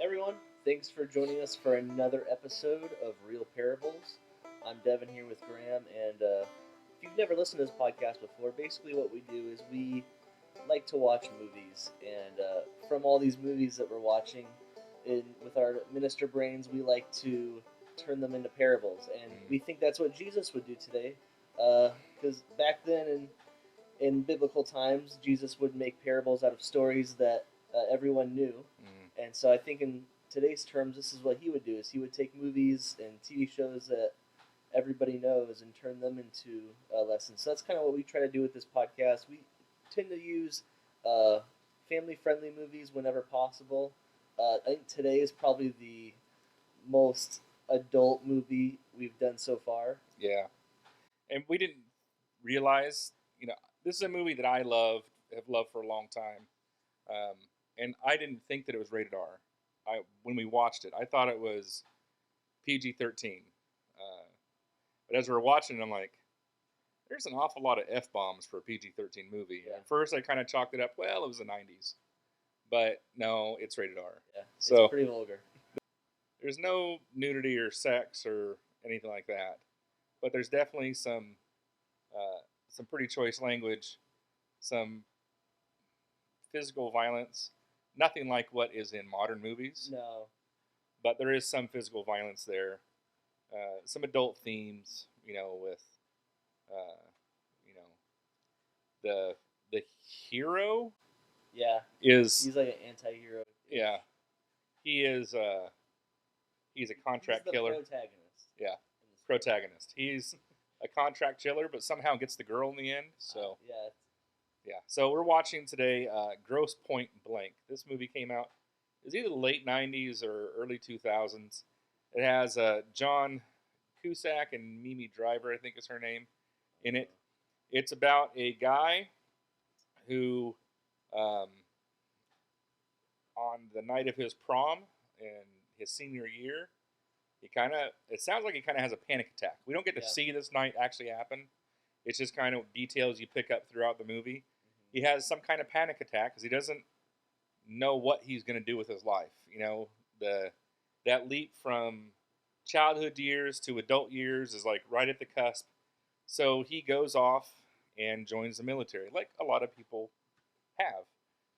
Everyone, thanks for joining us for another episode of Real Parables. I'm Devin here with Graham, and if you've never listened to this podcast before, basically what we do is we like to watch movies, and from all these movies that we're watching, with our minister brains, we like to turn them into parables, and we think that's what Jesus would do today, because back then in biblical times, Jesus would make parables out of stories that everyone knew. And so I think in today's terms, this is what he would do: is he would take movies and TV shows that everybody knows and turn them into lessons. So that's kind of what we try to do with this podcast. We tend to use family-friendly movies whenever possible. I think today is probably the most adult movie we've done so far. Yeah, and we didn't realize, this is a movie that I have loved for a long time, and I didn't think that it was rated R. When we watched it, I thought it was PG-13. But as we were watching it, I'm like, there's an awful lot of F-bombs for a PG-13 movie. Yeah. At first, I kind of chalked it up, well, it was the 90s. But no, it's rated R. Yeah, so it's pretty vulgar. There's no nudity or sex or anything like that. But there's definitely some pretty choice language, some physical violence. Nothing like what is in modern movies. No. But there is some physical violence there. Some adult themes, with, the hero. Yeah. He's like an anti-hero. Yeah. He is. He's a contract killer. Protagonist. Yeah. Protagonist. He's a contract killer, but somehow gets the girl in the end. So yeah. So we're watching today Grosse Pointe Blank. This movie came out, it was either the late 90s or early 2000s. It has John Cusack and Mimi Driver, I think is her name, in it. It's about a guy who, on the night of his prom in his senior year, it sounds like he kind of has a panic attack. We don't get to see this night actually happen. It's just kind of details you pick up throughout the movie. Mm-hmm. He has some kind of panic attack because he doesn't know what he's going to do with his life. That leap from childhood years to adult years is like right at the cusp. So he goes off and joins the military, like a lot of people have.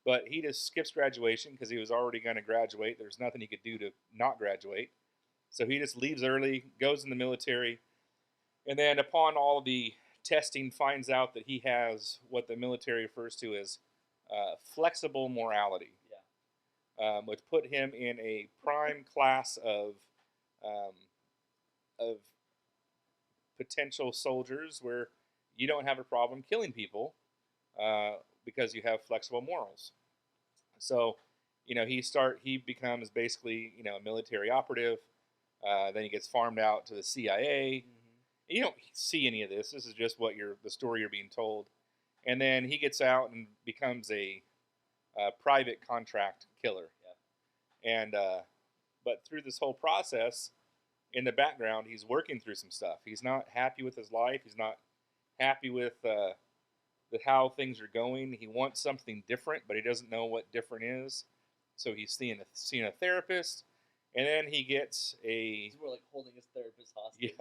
But he just skips graduation because he was already going to graduate. There's nothing he could do to not graduate. So he just leaves early, goes in the military, and then upon all the testing, finds out that he has what the military refers to as flexible morality, which put him in a prime class of potential soldiers where you don't have a problem killing people because you have flexible morals. So, he becomes basically, a military operative. Then he gets farmed out to the CIA. Mm-hmm. You don't see any of this. This is just the story you're being told. And then he gets out and becomes a private contract killer. Yeah. And but through this whole process, in the background, he's working through some stuff. He's not happy with his life. He's not happy with how things are going. He wants something different, but he doesn't know what different is. So he's seeing a therapist. And then he gets He's more like holding his therapist hostage.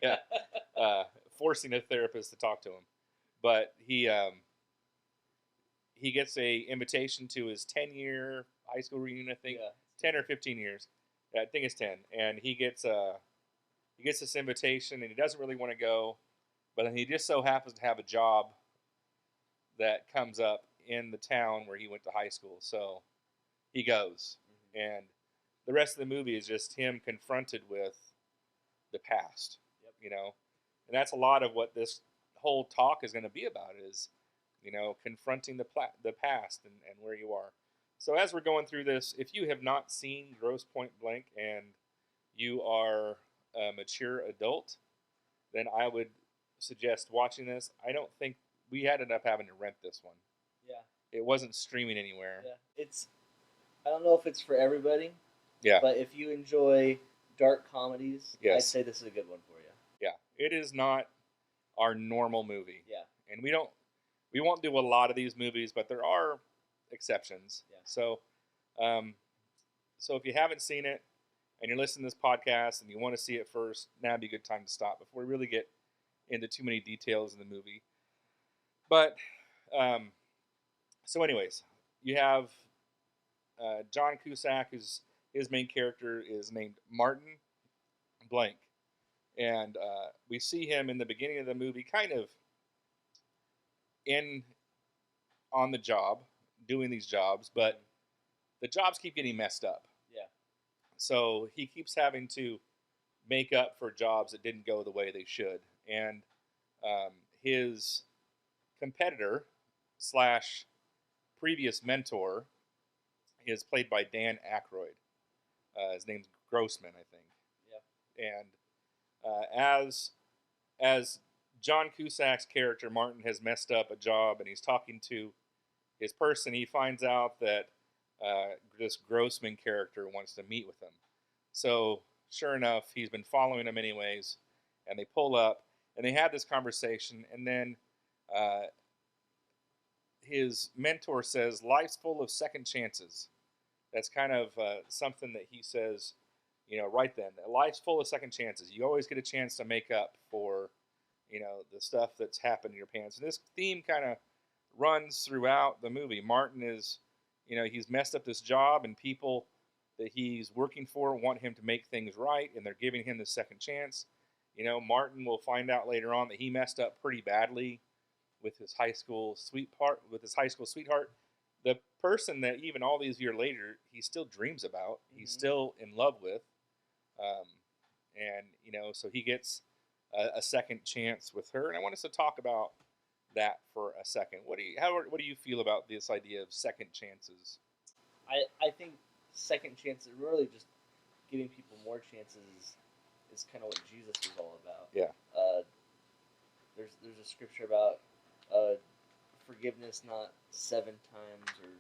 Yeah. Forcing a therapist to talk to him. But he gets a invitation to his 10-year high school reunion, I think. Yeah. 10 or 15 years. I think it's 10. And he gets this invitation, and he doesn't really want to go. But then he just so happens to have a job that comes up in the town where he went to high school. So he goes. Mm-hmm. And the rest of the movie is just him confronted with the past, and that's a lot of what this whole talk is going to be about is, confronting the past and where you are. So as we're going through this, if you have not seen Grosse Pointe Blank and you are a mature adult, then I would suggest watching this. I don't think we ended up having to rent this one. Yeah. It wasn't streaming anywhere. Yeah. I don't know if it's for everybody. Yeah. But if you enjoy dark comedies, I'd say this is a good one for you. Yeah. It is not our normal movie. Yeah. And we won't do a lot of these movies, but there are exceptions. Yeah. So So if you haven't seen it and you're listening to this podcast and you want to see it first, now would be a good time to stop before we really get into too many details in the movie. But um, so, anyways, you have John Cusack, who's his main character is named Martin Blank, and we see him in the beginning of the movie, kind of in on the job, doing these jobs, but the jobs keep getting messed up. Yeah. So he keeps having to make up for jobs that didn't go the way they should, and um, his competitor slash previous mentor is played by Dan Aykroyd. His name's Grossman, I think. Yeah. And as John Cusack's character Martin has messed up a job, and he's talking to his person, he finds out that this Grossman character wants to meet with him. So sure enough, he's been following him anyways, and they pull up and they have this conversation, and then his mentor says, "Life's full of second chances." That's kind of something that he says, right then. Life's full of second chances. You always get a chance to make up for, the stuff that's happened in your past. And this theme kind of runs throughout the movie. Martin is, he's messed up this job, and people that he's working for want him to make things right, and they're giving him the second chance. Martin will find out later on that he messed up pretty badly with his high school sweetheart, the person that even all these years later he still dreams about, he's still in love with, um, and so he gets a second chance with her. And I want us to talk about that for a second. What do you feel about this idea of second chances? I think second chances, really just giving people more chances, is kind of what Jesus was all about. Yeah. There's a scripture about forgiveness not 7 times or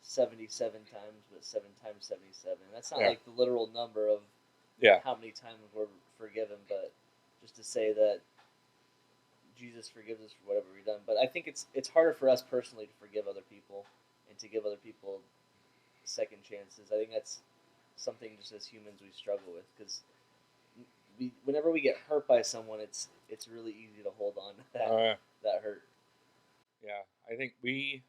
77 times, but 7 times 77. That's not like the literal number of how many times we're forgiven, but just to say that Jesus forgives us for whatever we've done. But I think it's harder for us personally to forgive other people and to give other people second chances. I think that's something just as humans we struggle with, because whenever we get hurt by someone, it's really easy to hold on to that hurt. Yeah, I think we've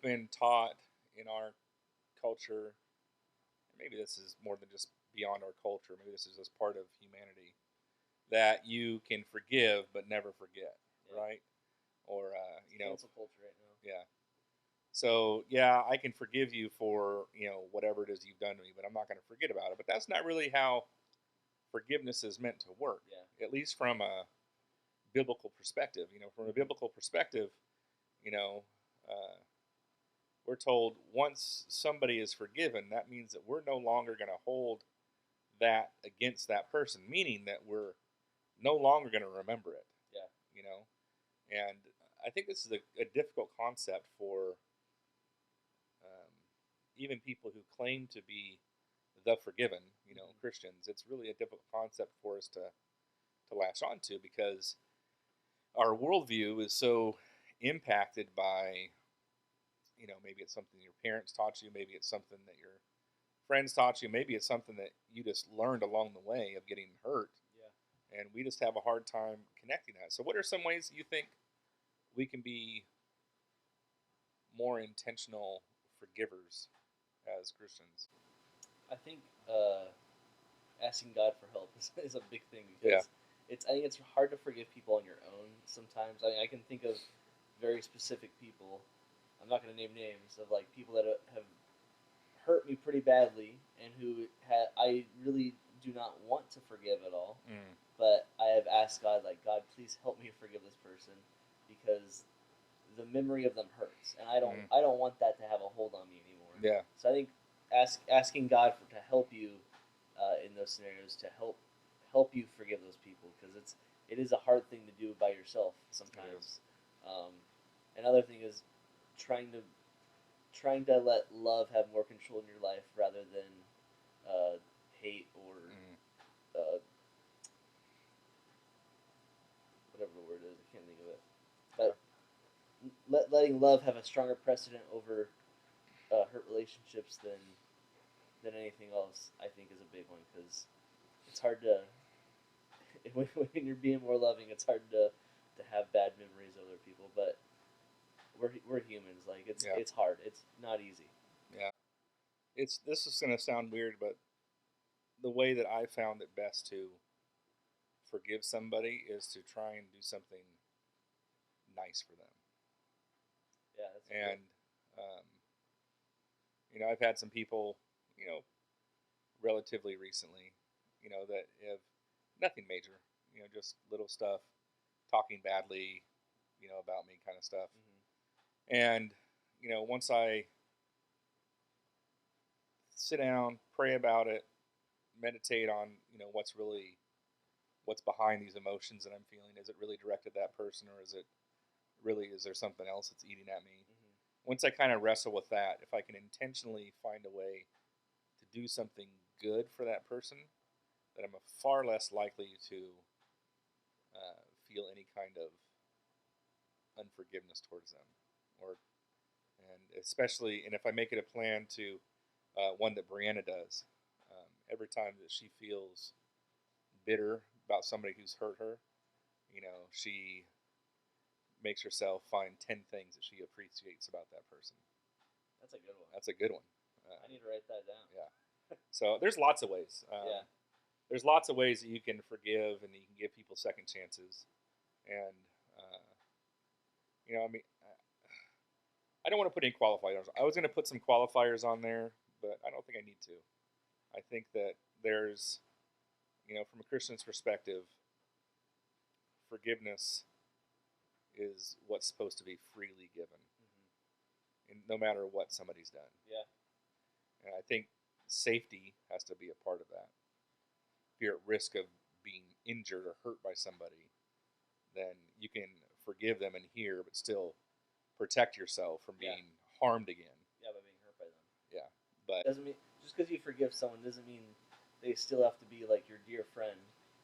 been taught in our culture, maybe this is more than just beyond our culture, maybe this is just part of humanity, that you can forgive but never forget, right? Or cancel culture right now. Yeah. So I can forgive you for whatever it is you've done to me, but I'm not going to forget about it. But that's not really how forgiveness is meant to work. Yeah. At least from a biblical perspective. From a biblical perspective, we're told once somebody is forgiven, that means that we're no longer going to hold that against that person, meaning that we're no longer going to remember it. Yeah. And I think this is a difficult concept for even people who claim to be the forgiven, Christians. It's really a difficult concept for us to latch onto, because our worldview is so impacted by, maybe it's something your parents taught you, maybe it's something that your friends taught you, maybe it's something that you just learned along the way of getting hurt. Yeah. And we just have a hard time connecting that. So what are some ways you think we can be more intentional forgivers as Christians? I think asking God for help is a big thing, because I think it's hard to forgive people on your own sometimes. I can think of very specific people. I'm not going to name names of people that have hurt me pretty badly and who I really do not want to forgive at all. But I have asked God, God, please help me forgive this person, because the memory of them hurts, and I don't want that to have a hold on me anymore. Yeah. So I think asking God to help you in those scenarios, to help you forgive those people, because it is a hard thing to do by yourself sometimes. Another thing is trying to let love have more control in your life rather than hate or whatever the word is. I can't think of it. But letting love have a stronger precedent over hurt relationships than anything else. I think is a big one because it's hard to when you're being more loving, it's hard to have bad memories of other people. But we're humans. Like it's hard. It's not easy. Yeah. This is gonna sound weird, but the way that I found it best to forgive somebody is to try and do something nice for them. Yeah, that's and um, I've had some people, relatively recently, that have nothing major, just little stuff, talking badly, about me, kind of stuff. And once I sit down, pray about it, meditate on, what's behind these emotions that I'm feeling. Is it really directed at that person, or is there something else that's eating at me? Once I kind of wrestle with that, if I can intentionally find a way to do something good for that person, then I'm far less likely to feel any kind of unforgiveness towards them, and especially, and if I make it a plan to one that Brianna does, every time that she feels bitter about somebody who's hurt her, she makes herself find 10 things that she appreciates about that person. That's a good one. That's a good one. I need to write that down. Yeah. So there's lots of ways. There's lots of ways that you can forgive and you can give people second chances. And, I mean, I don't want to put any qualifiers. I was going to put some qualifiers on there, but I don't think I need to. I think that there's, from a Christian's perspective, forgiveness is what's supposed to be freely given, and no matter what somebody's done. Yeah. And I think safety has to be a part of that. If you're at risk of being injured or hurt by somebody, then you can forgive them and hear, but still protect yourself from being harmed again. Yeah, by being hurt by them. Yeah, but doesn't mean just because you forgive someone doesn't mean they still have to be like your dear friend.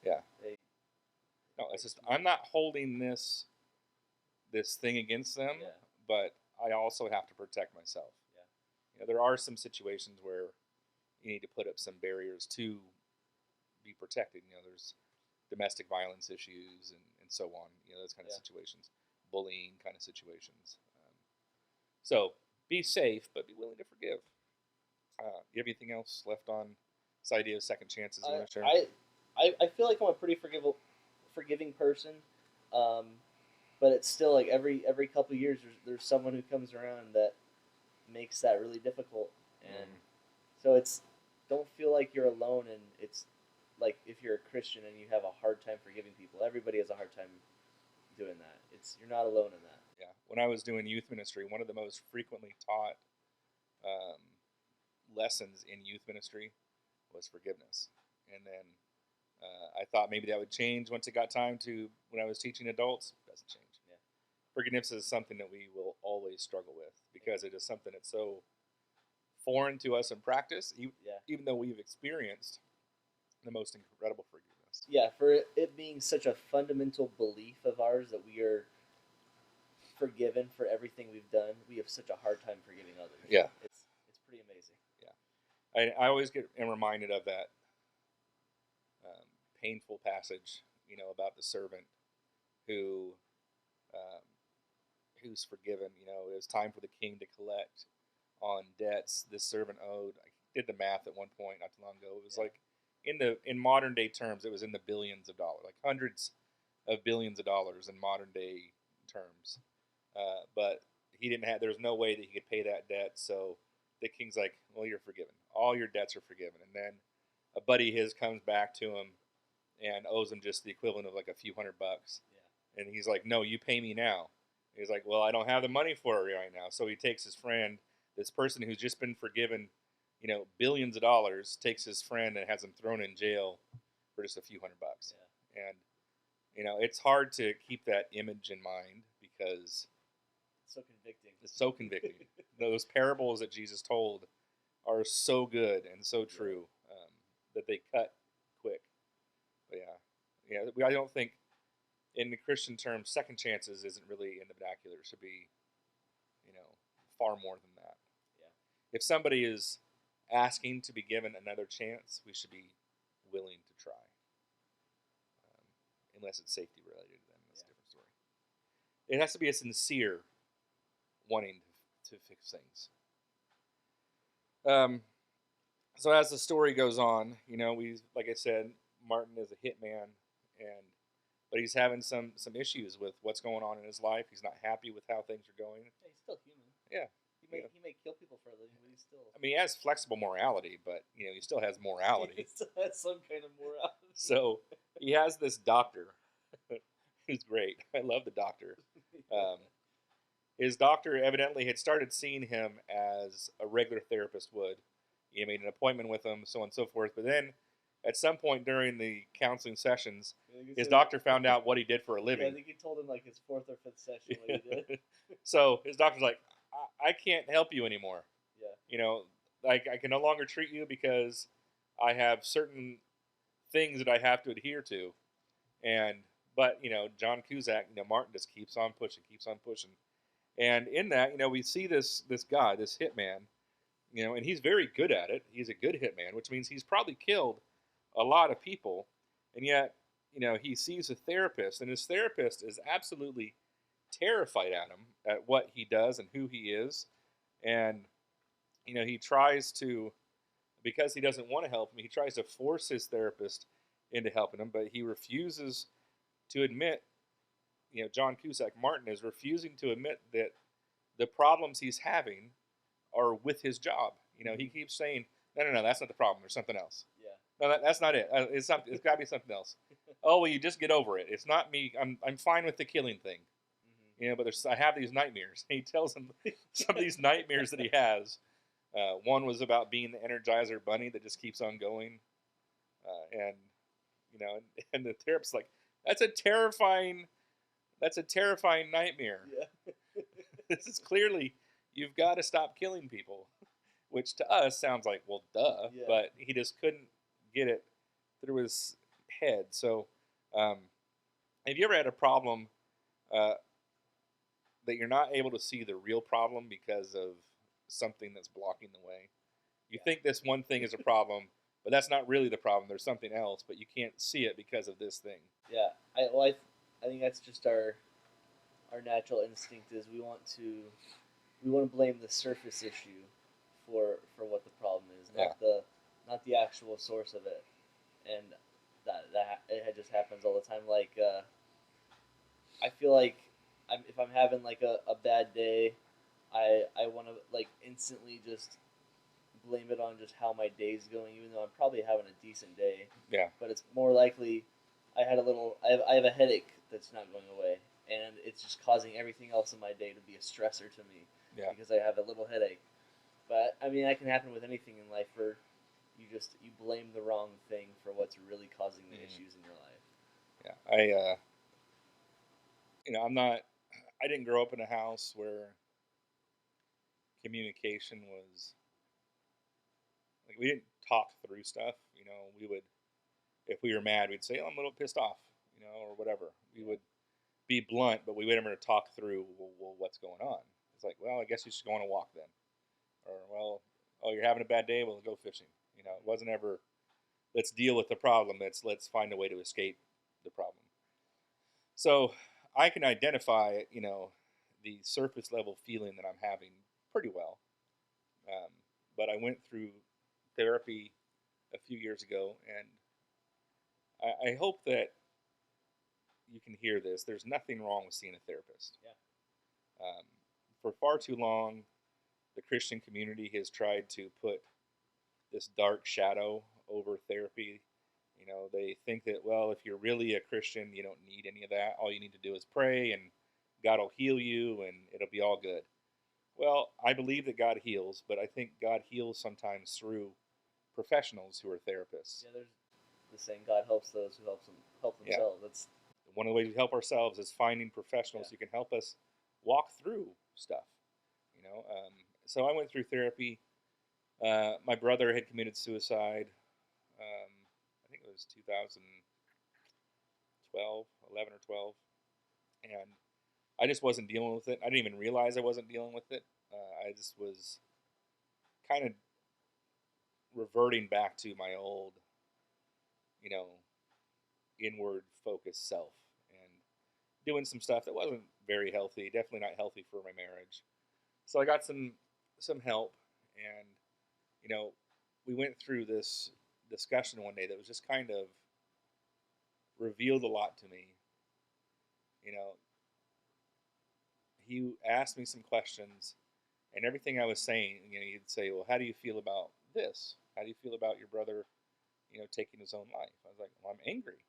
Yeah. No, it's just I'm not holding this thing against them, but I also have to protect myself. Yeah. There are some situations where you need to put up some barriers to be protected. There's domestic violence issues and so on. Those kind of situations, bullying kind of situations. So be safe, but be willing to forgive. You have anything else left on this idea of second chances you want to share? I feel like I'm a pretty forgiving person, but it's still like every couple of years there's someone who comes around that makes that really difficult, and so don't feel like you're alone. And it's like if you're a Christian and you have a hard time forgiving people, everybody has a hard time doing that. You're not alone in that. Yeah. When I was doing youth ministry, one of the most frequently taught lessons in youth ministry was forgiveness. And then I thought maybe that would change once it got time to when I was teaching adults. It doesn't change. Yeah. Forgiveness is something that we will always struggle with because it is something that's so foreign to us in practice, even though we've experienced the most incredible forgiveness. Yeah, for it being such a fundamental belief of ours that we are forgiven for everything we've done, we have such a hard time forgiving others. Yeah. It's pretty amazing. Yeah. I always am reminded of that painful passage, about the servant who's forgiven. It was time for the king to collect on debts this servant owed. I did the math at one point not too long ago. It was like in modern day terms, it was in the billions of dollars, like hundreds of billions of dollars in modern day terms. But he didn't have. There was no way that he could pay that debt. So the king's like, "Well, you're forgiven. All your debts are forgiven." And then a buddy of his comes back to him and owes him just the equivalent of like a few $100. Yeah. And he's like, "No, you pay me now." He's like, "Well, I don't have the money for it right now." So he takes his friend, this person who's just been forgiven, billions of dollars, takes his friend and has him thrown in jail for just a few $100. Yeah. And it's hard to keep that image in mind because it's so convicting. It's so convicting. Those parables that Jesus told are so good and so true that they cut quick. But I don't think, in the Christian terms, second chances isn't really in the vernacular. It should be, far more than that. if somebody is asking to be given another chance, we should be willing to try, unless it's safety related. Then that's a different story. It has to be a sincere wanting to fix things. So as the story goes on, like I said, Martin is a hitman, but he's having some issues with what's going on in his life. He's not happy with how things are going. Yeah, he's still human. Yeah. He may kill people for a living, but he's still. I mean, he has flexible morality, but he still has morality. He still has some kind of morality. So he has this doctor, who's great. I love the doctor. His doctor evidently had started seeing him as a regular therapist would. He made an appointment with him, so on and so forth. But then, at some point during the counseling sessions, his doctor found out what he did for a living. Yeah, I think he told him like his 4th or 5th session what he did. So his doctor's like, I can't help you anymore. Yeah. Like I can no longer treat you because I have certain things that I have to adhere to. But John Cusack, Martin just keeps on pushing. And in that, we see this guy, this hitman, and he's very good at it. He's a good hitman, which means he's probably killed a lot of people. And yet, he sees a therapist, and his therapist is absolutely terrified at him, at what he does and who he is. And, he tries to, because he doesn't want to help him, he tries to force his therapist into helping him, but he refuses to admit, John Cusack, Martin, is refusing to admit that the problems he's having are with his job. He keeps saying, no, that's not the problem. There's something else. Yeah. No, that's not it. It's got to be something else. Oh, well, you just get over it. It's not me. I'm fine with the killing thing. Mm-hmm. But I have these nightmares. And he tells him some of these nightmares that he has. One was about being the Energizer Bunny that just keeps on going. And the therapist's like, that's a terrifying nightmare. Yeah. This is clearly, you've got to stop killing people, which to us sounds like, well, duh, Yeah. but he just couldn't get it through his head. So, have you ever had a problem that you're not able to see the real problem because of something that's blocking the way? You think this one thing is a problem, but that's not really the problem. There's something else, but you can't see it because of this thing. Yeah. I think that's just our natural instinct is we want to blame the surface issue for what the problem is, not the actual source of it, and that it just happens all the time. Like I feel like if I'm having like a bad day, I want to like instantly just blame it on just how my day's going, even though I'm probably having a decent day. Yeah. But it's more likely I have a headache that's not going away, and it's just causing everything else in my day to be a stressor to me. Yeah. Because I have a little headache. But I mean, that can happen with anything in life where you blame the wrong thing for what's really causing the issues in your life. Yeah. I didn't grow up in a house where communication was, like, we didn't talk through stuff. We would, if we were mad, we'd say, oh, I'm a little pissed off, or whatever. We would be blunt, but we would never talk through, well, what's going on? It's like, well, I guess you should go on a walk then. Or, well, oh, you're having a bad day? Well, go fishing. It wasn't ever, let's deal with the problem. Let's find a way to escape the problem. So I can identify, the surface level feeling that I'm having pretty well. But I went through therapy a few years ago, and I hope that you can hear this. There's nothing wrong with seeing a therapist. Yeah. For far too long, the Christian community has tried to put this dark shadow over therapy. They think that, well, if you're really a Christian, you don't need any of that. All you need to do is pray, and God will heal you, and it'll be all good. Well, I believe that God heals, but I think God heals sometimes through professionals who are therapists. Yeah, there's the saying, God helps those who help themselves. Yeah. That's one of the ways we help ourselves is finding professionals who can help us walk through stuff. So I went through therapy. My brother had committed suicide. I think it was 2012, 11 or 12. And I just wasn't dealing with it. I didn't even realize I wasn't dealing with it. I just was kind of reverting back to my old, you know, inward focused self and doing some stuff that wasn't very healthy, definitely not healthy for my marriage. So I got some help, and we went through this discussion one day that was just kind of revealed a lot to me. You know, he asked me some questions, and everything I was saying, he'd say, "Well, how do you feel about this? How do you feel about your brother, taking his own life?" I was like, "Well, I'm angry."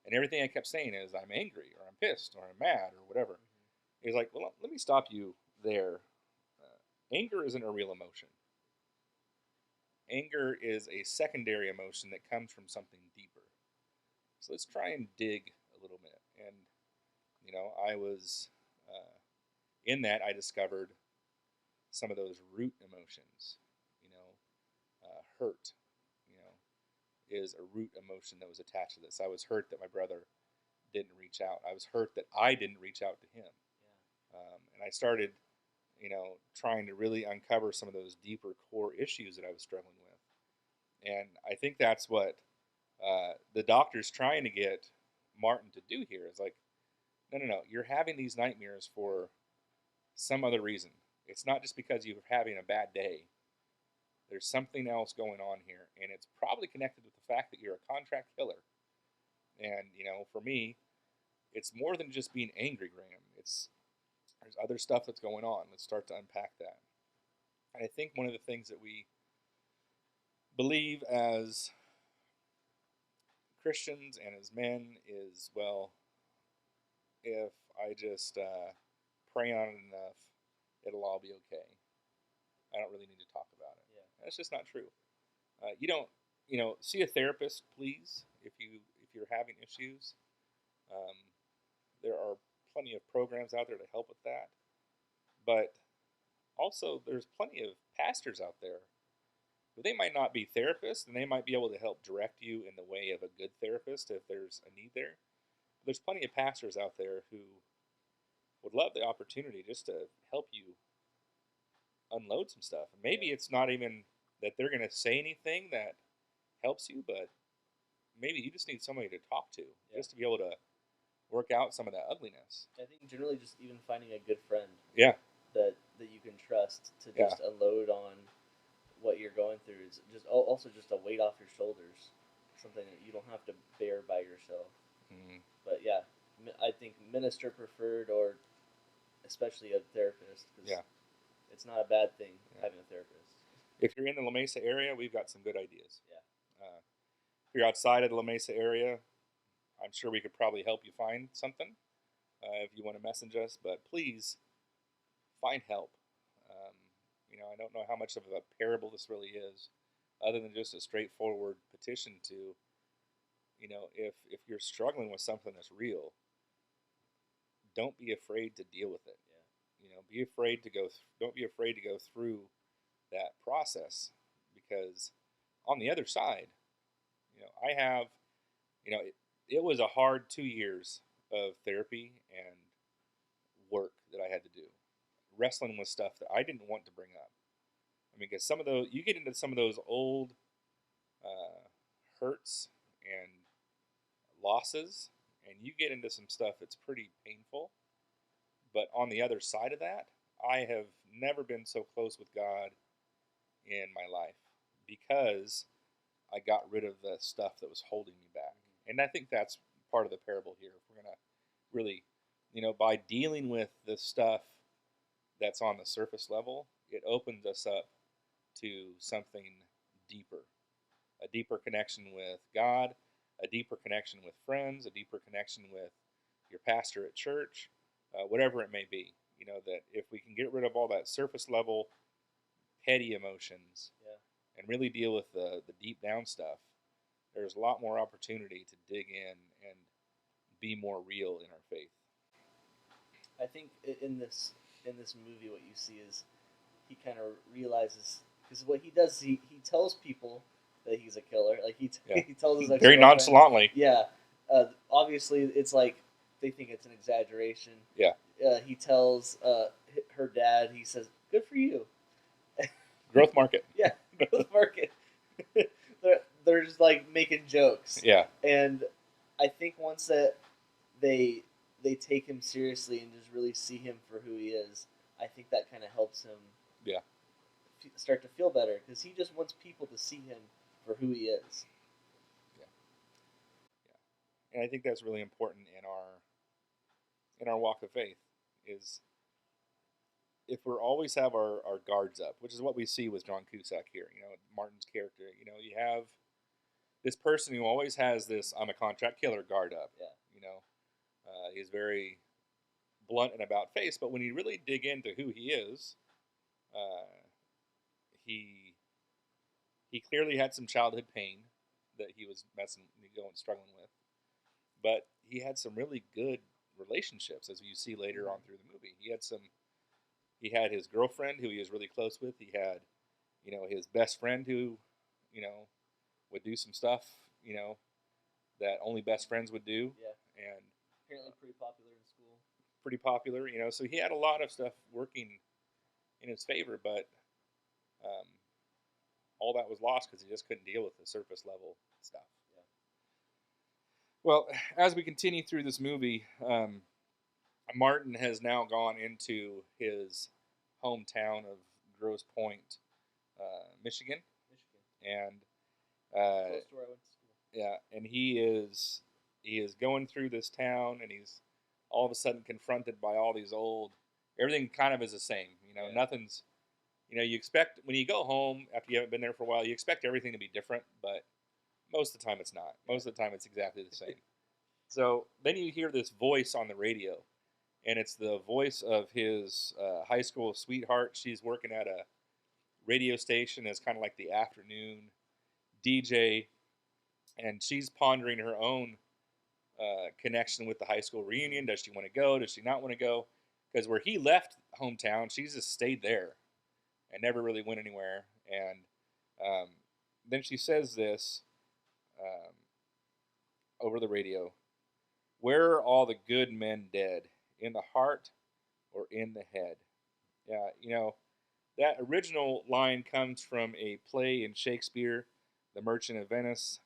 And everything I kept saying is, "I'm angry," or "I'm pissed," or "I'm mad," or whatever. Mm-hmm. He's like, "Well, let me stop you there. Anger isn't a real emotion. Anger is a secondary emotion that comes from something deeper. So let's try and dig a little bit." And, I was, in that, I discovered some of those root emotions. Hurt, is a root emotion that was attached to this. I was hurt that my brother didn't reach out. I was hurt that I didn't reach out to him. Yeah. And I started, trying to really uncover some of those deeper core issues that I was struggling with. And I think that's what the doctor's trying to get Martin to do here. Is like, no. You're having these nightmares for some other reason. It's not just because you're having a bad day. There's something else going on here, and it's probably connected with the fact that you're a contract killer. And, for me, it's more than just being angry, Graham. There's other stuff that's going on. Let's start to unpack that. And I think one of the things that we believe as Christians and as men is, well, if I just pray on it enough, it'll all be okay. I don't really need to talk about it. Yeah. That's just not true. You don't, see a therapist, please, if you're having issues. There are plenty of programs out there to help with that. But also, there's plenty of pastors out there. They might not be therapists, and they might be able to help direct you in the way of a good therapist if there's a need there. But there's plenty of pastors out there who would love the opportunity just to help you unload some stuff. Maybe it's not even that they're going to say anything that helps you, but maybe you just need somebody to talk to, just to be able to work out some of that ugliness. I think generally just even finding a good friend. Yeah. That you can trust to just unload on what you're going through. It's just also just a weight off your shoulders, something that you don't have to bear by yourself. Mm-hmm. But yeah, I think minister preferred, or especially a therapist. Cause it's not a bad thing having a therapist. If you're in the La Mesa area, we've got some good ideas. Yeah. If you're outside of the La Mesa area, I'm sure we could probably help you find something if you want to message us. But please find help. I don't know how much of a parable this really is, other than just a straightforward petition to, if you're struggling with something that's real, don't be afraid to deal with it. Yeah. Don't be afraid to go through that process, because on the other side, I have, it was a hard 2 years of therapy and work that I had to do, wrestling with stuff that I didn't want to bring up. I mean, because you get into some of those old hurts and losses, and you get into some stuff that's pretty painful. But on the other side of that, I have never been so close with God in my life, because I got rid of the stuff that was holding me back. And I think that's part of the parable here. If we're going to really, by dealing with the stuff that's on the surface level, it opens us up to something deeper, a deeper connection with God, a deeper connection with friends, a deeper connection with your pastor at church, whatever it may be. That if we can get rid of all that surface level petty emotions and really deal with the deep down stuff, there's a lot more opportunity to dig in and be more real in our faith. I think in this movie, what you see is he kind of realizes, because what he does, he tells people that he's a killer. Like he tells his very nonchalantly. Yeah. Obviously, it's like they think it's an exaggeration. Yeah. He tells her dad. He says, "Good for you." Growth market. Yeah, growth market. they're just like making jokes. Yeah. And I think once that they take him seriously and just really see him for who he is, I think that kind of helps him. Yeah. Start to feel better because he just wants people to see him for who he is. Yeah. Yeah. And I think that's really important in our walk of faith is if we're always have our guards up, which is what we see with John Cusack here, Martin's character, you have this person who always has this I'm a contract killer guard up. Yeah. He's very blunt and about face, but when you really dig into who he is, he clearly had some childhood pain that he was struggling with, but he had some really good relationships, as you see later on through the movie. He had his girlfriend who he was really close with. He had, his best friend who, would do some stuff, that only best friends would do. Yeah. And apparently pretty popular in school. Pretty popular, so he had a lot of stuff working in his favor, but all that was lost because he just couldn't deal with the surface level stuff. Yeah. Well, as we continue through this movie, Martin has now gone into his hometown of Grosse Pointe, Michigan. And close to where I went to school. Yeah, and he is going through this town, and he's all of a sudden confronted by all these everything kind of is the same. Nothing's, you expect when you go home after you haven't been there for a while, you expect everything to be different, but most of the time it's not. Most of the time it's exactly the same. So then you hear this voice on the radio, and it's the voice of his high school sweetheart. She's working at a radio station as kind of like the afternoon DJ, and she's pondering her own connection with the high school reunion. Does she want to go? Does she not want to go? Because where he left hometown, she's just stayed there and never really went anywhere. And then she says this over the radio: "Where are all the good men dead? In the heart or in the head?" Yeah, that original line comes from a play in Shakespeare, The Merchant of Venice.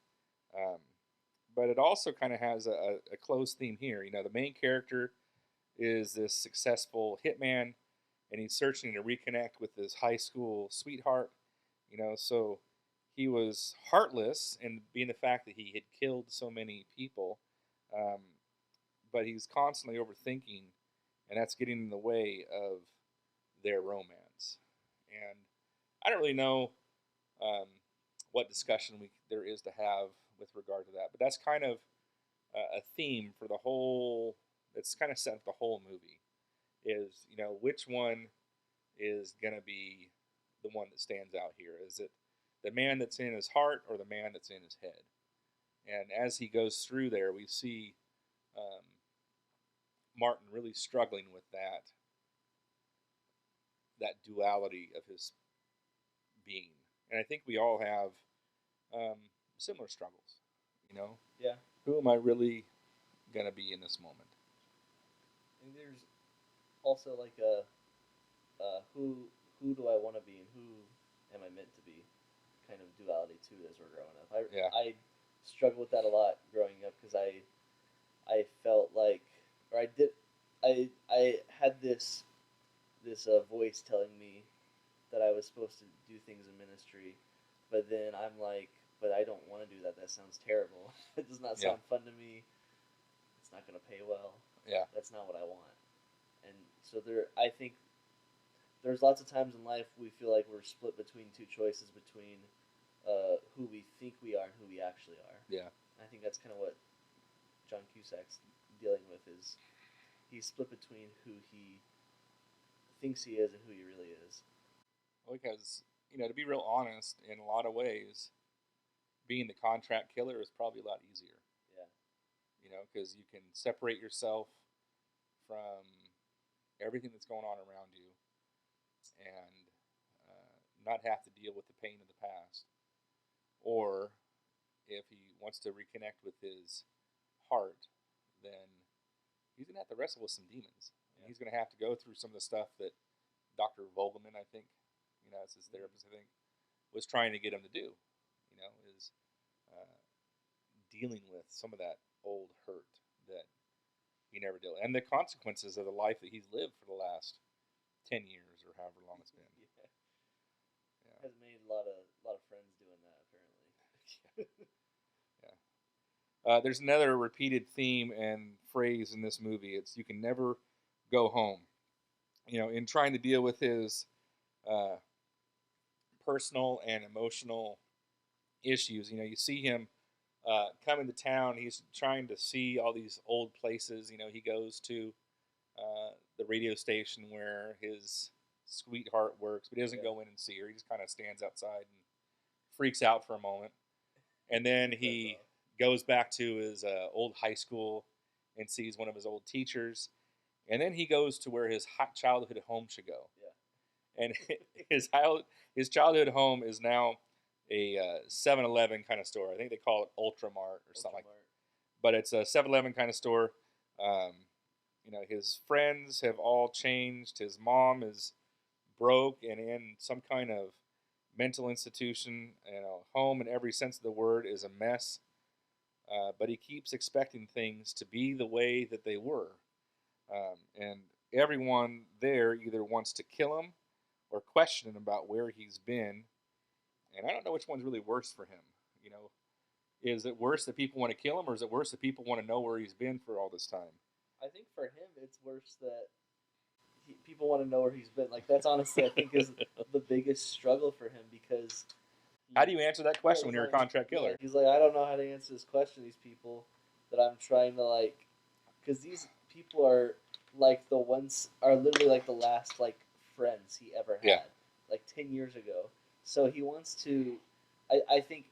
But it also kind of has a close theme here. The main character is this successful hitman, and he's searching to reconnect with his high school sweetheart. So he was heartless in being the fact that he had killed so many people, but he's constantly overthinking, and that's getting in the way of their romance. And I don't really know what discussion there is to have with regard to that, but that's kind of a theme for the whole. That's kind of set the whole movie. Is which one is going to be the one that stands out here? Is it the man that's in his heart or the man that's in his head? And as he goes through there, we see Martin really struggling with that duality of his being. And I think we all have similar struggles. Yeah. Who am I really going to be in this moment? And there's also like a who do I want to be and who am I meant to be kind of duality too as we're growing up. I struggled with that a lot growing up because I felt like, or I had this voice telling me that I was supposed to do things in ministry, but then I'm like, but I don't want to do that. That sounds terrible. It does not sound fun to me. It's not going to pay well. Yeah. That's not what I want. And so I think there's lots of times in life we feel like we're split between two choices between who we think we are and who we actually are. Yeah. I think that's kind of what John Cusack's dealing with is he's split between who he thinks he is and who he really is. Because, to be real honest, in a lot of ways, being the contract killer is probably a lot easier. Yeah. Because you can separate yourself from everything that's going on around you and not have to deal with the pain of the past. Or if he wants to reconnect with his heart, then he's going to have to wrestle with some demons. And he's going to have to go through some of the stuff that Dr. Vogelman, I think, as his therapist, I think, was trying to get him to do, is uh, dealing with some of that old hurt that he never dealt with, and the consequences of the life that he's lived for the last 10 years or however long it's been. Yeah. Has made a lot of friends doing that apparently. Yeah. There's another repeated theme and phrase in this movie. It's "you can never go home." In trying to deal with his uh, personal and emotional issues. You see him coming to town. He's trying to see all these old places. He goes to the radio station where his sweetheart works, but he doesn't go in and see her. He just kind of stands outside and freaks out for a moment. And then he goes back to his old high school and sees one of his old teachers. And then he goes to where his childhood home should go. Yeah. And his childhood home is now a 7-Eleven kind of store. I think they call it Ultramart or something like that. But it's a 7-Eleven kind of store. His friends have all changed. His mom is broke and in some kind of mental institution. Home in every sense of the word is a mess. But he keeps expecting things to be the way that they were. And everyone there either wants to kill him or question him about where he's been. And I don't know which one's really worse for him. Is it worse that people want to kill him, or is it worse that people want to know where he's been for all this time? I think for him, it's worse that people want to know where he's been. Like, that's honestly, I think, is the biggest struggle for him, because... How do you answer that question when you're a contract killer? Yeah, he's like, I don't know how to answer this question, these people that I'm trying to, like... Because these people are, like, are literally, like, the last, like, friends he ever had. Yeah. Like, 10 years ago. So he wants to... I think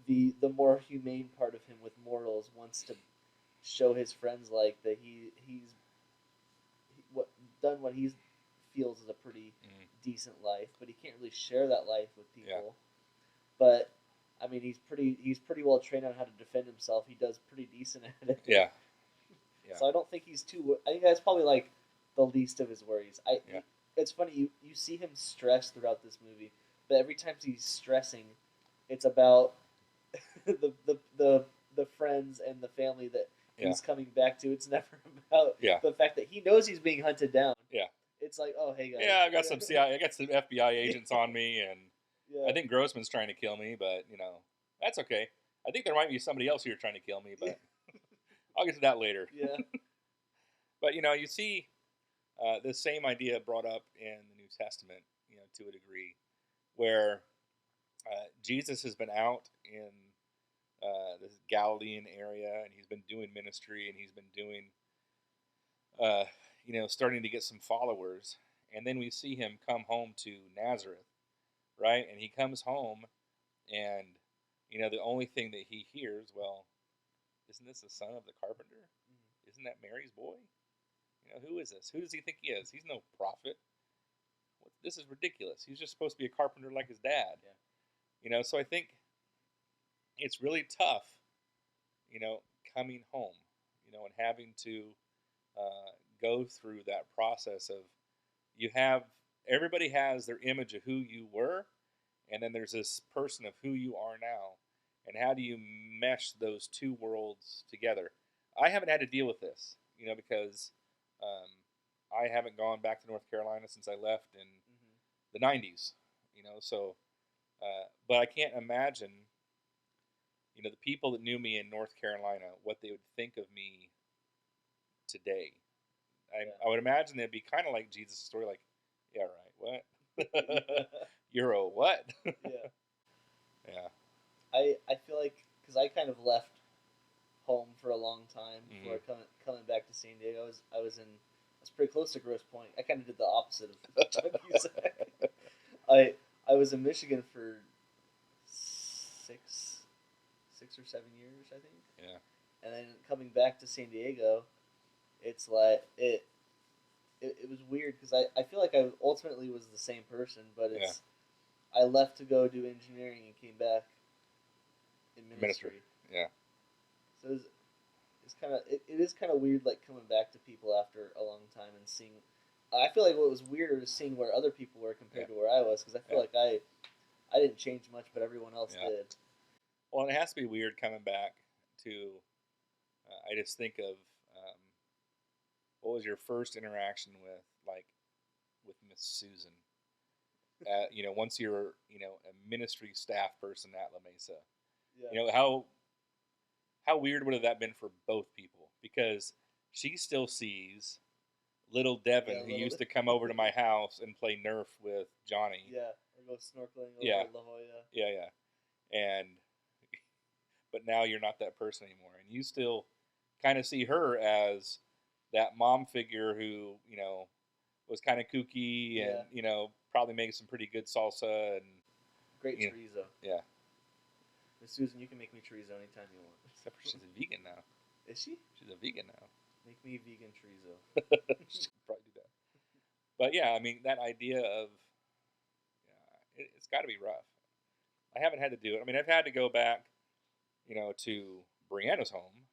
the more humane part of him with morals wants to show his friends, like, that he's done what he feels is a pretty decent life, but he can't really share that life with people. Yeah. But I mean, he's pretty well trained on how to defend himself. He does pretty decent at it. Yeah. So I don't think he's too. I think that's probably like the least of his worries. It's funny, you see him stress throughout this movie, but every time he's stressing, it's about the friends and the family that he's coming back to. It's never about the fact that he knows he's being hunted down. Yeah. It's like, oh, hey guys. Yeah, I got some CIA, I got some FBI agents on me, and I think Grossman's trying to kill me, but that's okay. I think there might be somebody else here trying to kill me, but I'll get to that later. Yeah. But you see the same idea brought up in the New Testament, to a degree, where Jesus has been out in the Galilean area, and he's been doing ministry, and he's been doing, starting to get some followers. And then we see him come home to Nazareth, right? And he comes home, and, the only thing that he hears, well, isn't this the son of the carpenter? Mm-hmm. Isn't that Mary's boy? Who is this? Who does he think he is? He's no prophet. This is ridiculous. He's just supposed to be a carpenter like his dad. Yeah. So I think it's really tough, coming home, and having to go through that process of everybody has their image of who you were, and then there's this person of who you are now, and how do you mesh those two worlds together? I haven't had to deal with this, because I haven't gone back to North Carolina since I left in the 90s, so, but I can't imagine, the people that knew me in North Carolina, what they would think of me today. I would imagine they'd be kind of like Jesus' story, like, yeah, right, what? You're a what? Yeah. Yeah. I feel like, because I kind of left home for a long time before coming back to San Diego. I was pretty close to Grosse Pointe. I kind of did the opposite of what you said. I was in Michigan for 6 or 7 years, I think. Yeah. And then coming back to San Diego, it's like it was weird, because I feel like I ultimately was the same person, but I left to go do engineering and came back in ministry. Yeah. So it is kind of weird, like, coming back to people after a long time and seeing I feel like what was weirder is seeing where other people were compared to where I was, because I feel like I didn't change much, but everyone else did. Well, it has to be weird coming back to. I just think of what was your first interaction with Miss Susan? Once you're a ministry staff person at La Mesa, how weird would have that been for both people? Because she still sees little Devin, who used to come over to my house and play Nerf with Johnny. Yeah, or go snorkeling over La Jolla. Yeah. But now you're not that person anymore, and you still kind of see her as that mom figure who was kind of kooky and probably makes some pretty good salsa and great chorizo. Yeah. Miss Susan, you can make me chorizo anytime you want. Except for she's a vegan now. Is she? She's a vegan now. Make me vegan chorizo. She could probably do that. But yeah, I mean, that idea of it's got to be rough. I haven't had to do it. I mean, I've had to go back, to Brianna's home,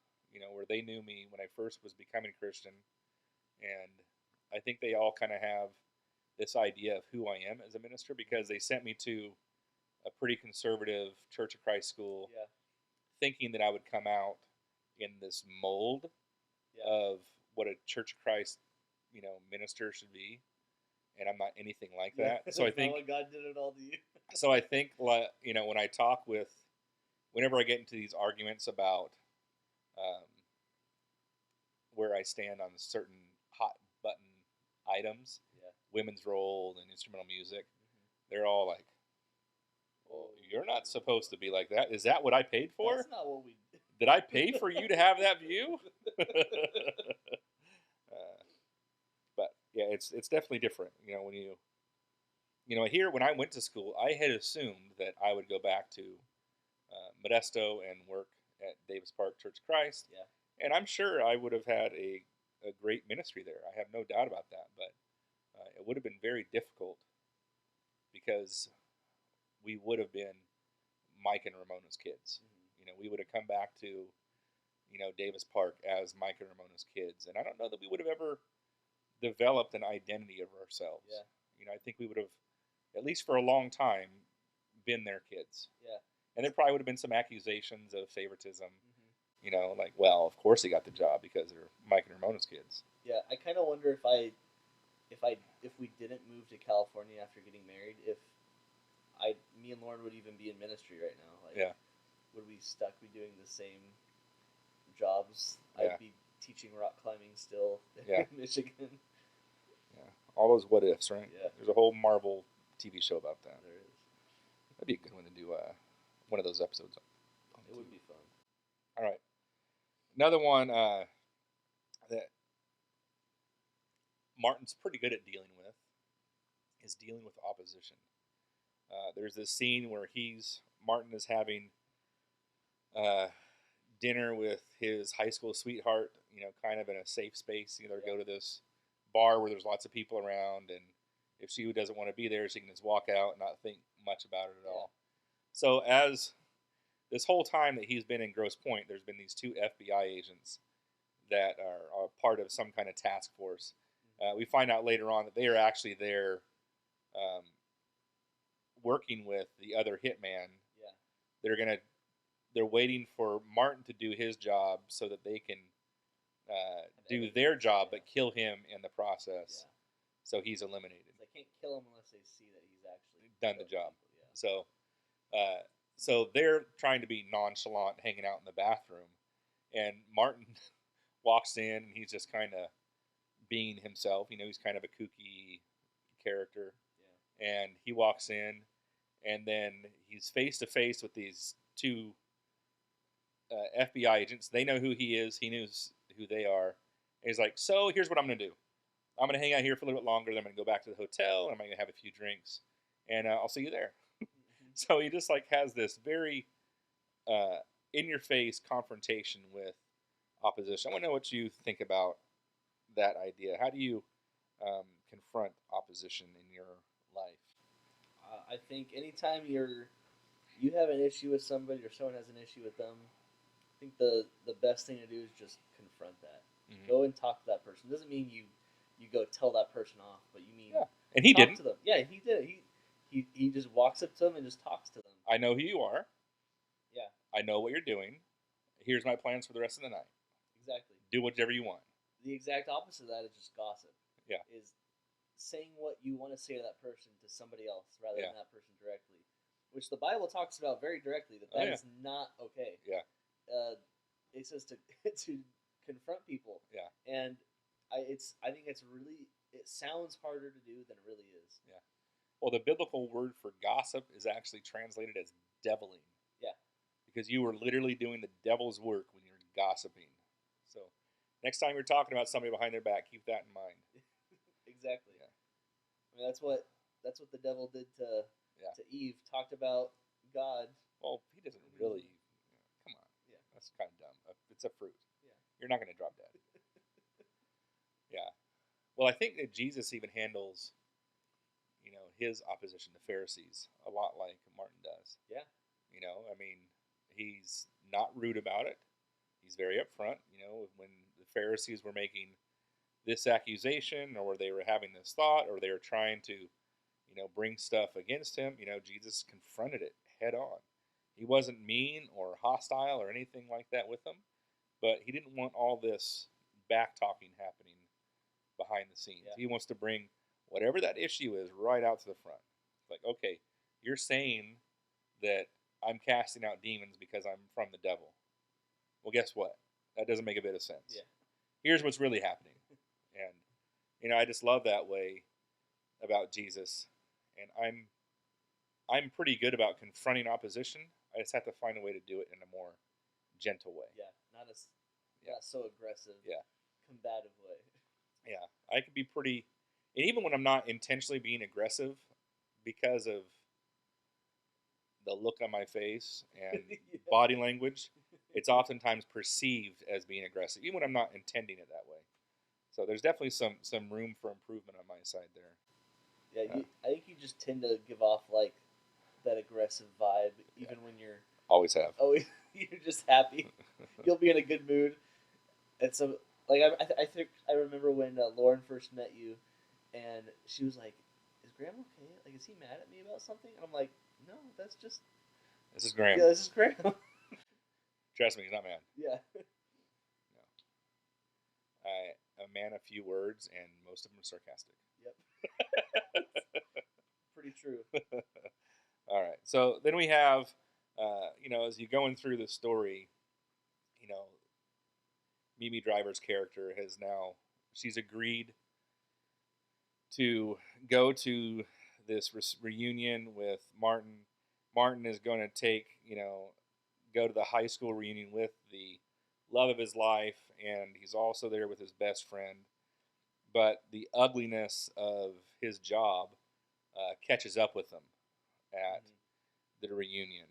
where they knew me when I first was becoming a Christian, and I think they all kind of have this idea of who I am as a minister because they sent me to a pretty conservative Church of Christ school, thinking that I would come out in this mold of what a Church of Christ, minister should be, and I'm not anything like that. So I think God did it all to you. So I think, when I talk whenever I get into these arguments about where I stand on certain hot button items, women's role and instrumental music, they're all like, well, you're not supposed to be like that. Is that what I paid for? That's not what we did. Did I pay for you to have that view? But yeah, it's definitely different. When I went to school, I had assumed that I would go back to Modesto and work at Davis Park Church of Christ. Yeah. And I'm sure I would have had a great ministry there. I have no doubt about that. But it would have been very difficult because we would have been Mike and Ramona's kids. Mm-hmm. We would have come back to, Davis Park as Mike and Ramona's kids. And I don't know that we would have ever developed an identity of ourselves. Yeah. I think we would have, at least for a long time, been their kids. Yeah. And there probably would have been some accusations of favoritism. Mm-hmm. Well, of course he got the job because they're Mike and Ramona's kids. Yeah, I kind of wonder if we didn't move to California after getting married, if me and Lauren would even be in ministry right now. Would we be doing the same jobs? Yeah. I'd be teaching rock climbing still in Michigan. Yeah, all those what ifs, right? Yeah. There's a whole Marvel TV show about that. There is. That'd be a good one to do one of those episodes on. It would be fun. All right. Another one that Martin's pretty good at dealing with is dealing with opposition. There's this scene where Martin is having dinner with his high school sweetheart, kind of in a safe space. Go to this bar where there's lots of people around, and if she doesn't want to be there, she can just walk out and not think much about it at all. So as this whole time that he's been in Grosse Pointe, there's been these two FBI agents that are part of some kind of task force. We find out later on that they are actually there working with the other hitman. Yeah. They're waiting for Martin to do his job so that they can do their job, but kill him in the process. Yeah. So he's eliminated. They can't kill him unless they see that he's actually done the job. People, yeah. So they're trying to be nonchalant, hanging out in the bathroom, and Martin walks in and he's just kind of being himself. He's kind of a kooky character. Yeah. And he walks in, and then he's face to face with these two FBI agents. They know who he is. He knows who they are. And he's like, so here's what I'm going to do. I'm going to hang out here for a little bit longer. Then I'm going to go back to the hotel, and I'm going to have a few drinks, and I'll see you there. So he just has this very in-your-face confrontation with opposition. I want to know what you think about that idea. How do you confront opposition in your life? I think anytime you have an issue with somebody or someone has an issue with them, I think the best thing to do is just confront that. Mm-hmm. Go and talk to that person. It doesn't mean you you go tell that person off, but you mean Yeah. And he talk didn't. to them. Yeah, he did. He just walks up to them and just talks to them. I know who you are. Yeah, I know what you're doing. Here's my plans for the rest of the night. exactly. Do whatever you want. The exact opposite of that is just gossip. Yeah. Is saying what you want to say to that person to somebody else rather Yeah. than that person directly, which the Bible talks about very directly that is not okay. Yeah. It says to to confront people. Yeah. And I think it sounds harder to do than it really is. Yeah. Well, the biblical word for gossip is actually translated as deviling. Yeah. Because you were literally doing the devil's work when you're gossiping. So next time you're talking about somebody behind their back, keep that in mind. Exactly. Yeah. I mean, that's what the devil did to Eve. Talked about God. Well, he doesn't really. Come on. Yeah. That's kind of dumb. It's a fruit. Yeah. You're not going to drop dead. Yeah. Well, I think that Jesus even handles, his opposition to Pharisees a lot like Martin does. Yeah. I mean, he's not rude about it. He's very upfront. When the Pharisees were making this accusation, or they were having this thought, or they were trying to, bring stuff against him, Jesus confronted it head on. He wasn't mean or hostile or anything like that with them, but he didn't want all this back talking happening behind the scenes. Yeah. He wants to bring whatever that issue is right out to the front. Like, okay, you're saying that I'm casting out demons because I'm from the devil. Well, guess what? That doesn't make a bit of sense. Yeah. Here's what's really happening. And I just love that way about Jesus. And I'm pretty good about confronting opposition. I just have to find a way to do it in a more gentle way. Yeah, not so aggressive. Yeah. Combative way. Yeah, I can be pretty, and even when I'm not intentionally being aggressive, because of the look on my face and Yeah. body language, it's oftentimes perceived as being aggressive, even when I'm not intending it that way. So there's definitely some room for improvement on my side there. Yeah, I think you just tend to give off like that aggressive vibe, even when you're always have. Oh, you're just happy. You'll be in a good mood, and so like I think I remember when Lauren first met you, and she was like, "Is Graham okay? Like, is he mad at me about something?" And I'm like, "No, that's just this is Graham. Yeah, this is Graham." Trust me, he's not mad. Yeah. No. I'm a man of few words, and most of them are sarcastic. Yep. Pretty true. All right. So then we have, as you're going through the story, Mimi Driver's character she's agreed to go to this reunion with Martin. Martin is going to go to the high school reunion with the love of his life, and he's also there with his best friend. But the ugliness of his job catches up with him at the reunion.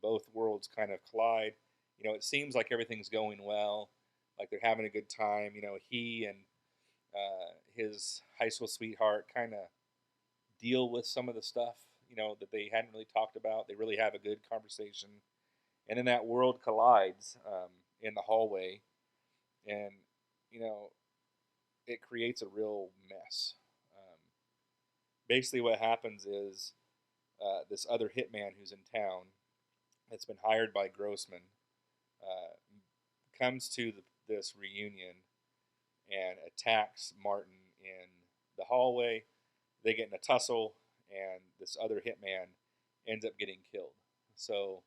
Both worlds kind of collide. It seems like everything's going well, like they're having a good time. He and his high school sweetheart kind of deal with some of the stuff, that they hadn't really talked about. They really have a good conversation. And then that world collides in the hallway, and, it creates a real mess. Basically, what happens is this other hitman who's in town that's been hired by Grossman comes to this reunion and attacks Martin in the hallway. They get in a tussle, and this other hitman ends up getting killed. So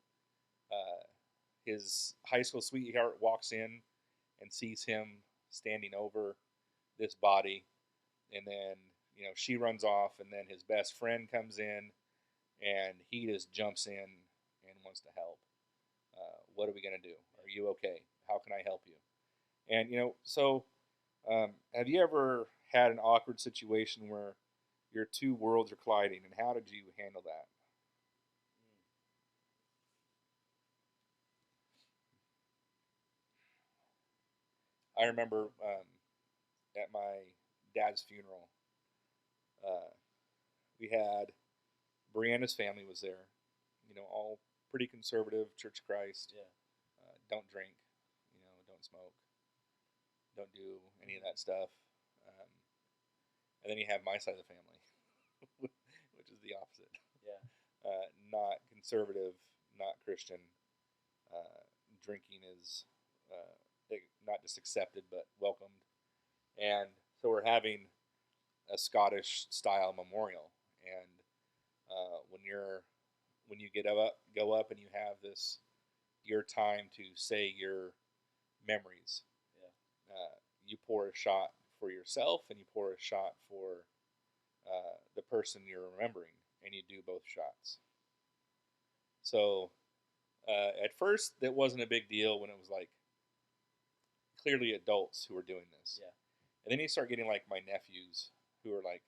his high school sweetheart walks in and sees him standing over this body, and then she runs off, and then his best friend comes in, and he just jumps in and wants to help. What are we going to do? Are you okay? How can I help you? And have you ever had an awkward situation where your two worlds are colliding, and how did you handle that? I remember at my dad's funeral, we had Brianna's family was there, all pretty conservative, Church of Christ. Yeah. Don't drink, don't smoke, don't do any of that stuff. And then you have my side of the family, which is the opposite. Yeah. Not conservative, not Christian. Drinking is not just accepted but welcomed. And so we're having a Scottish style memorial. And when you go up and you have your time to say your memories. Yeah. You pour a shot for yourself and you pour a shot for the person you're remembering, and you do both shots. So at first, that wasn't a big deal when it was like clearly adults who were doing this. Yeah. And then you start getting like my nephews who are like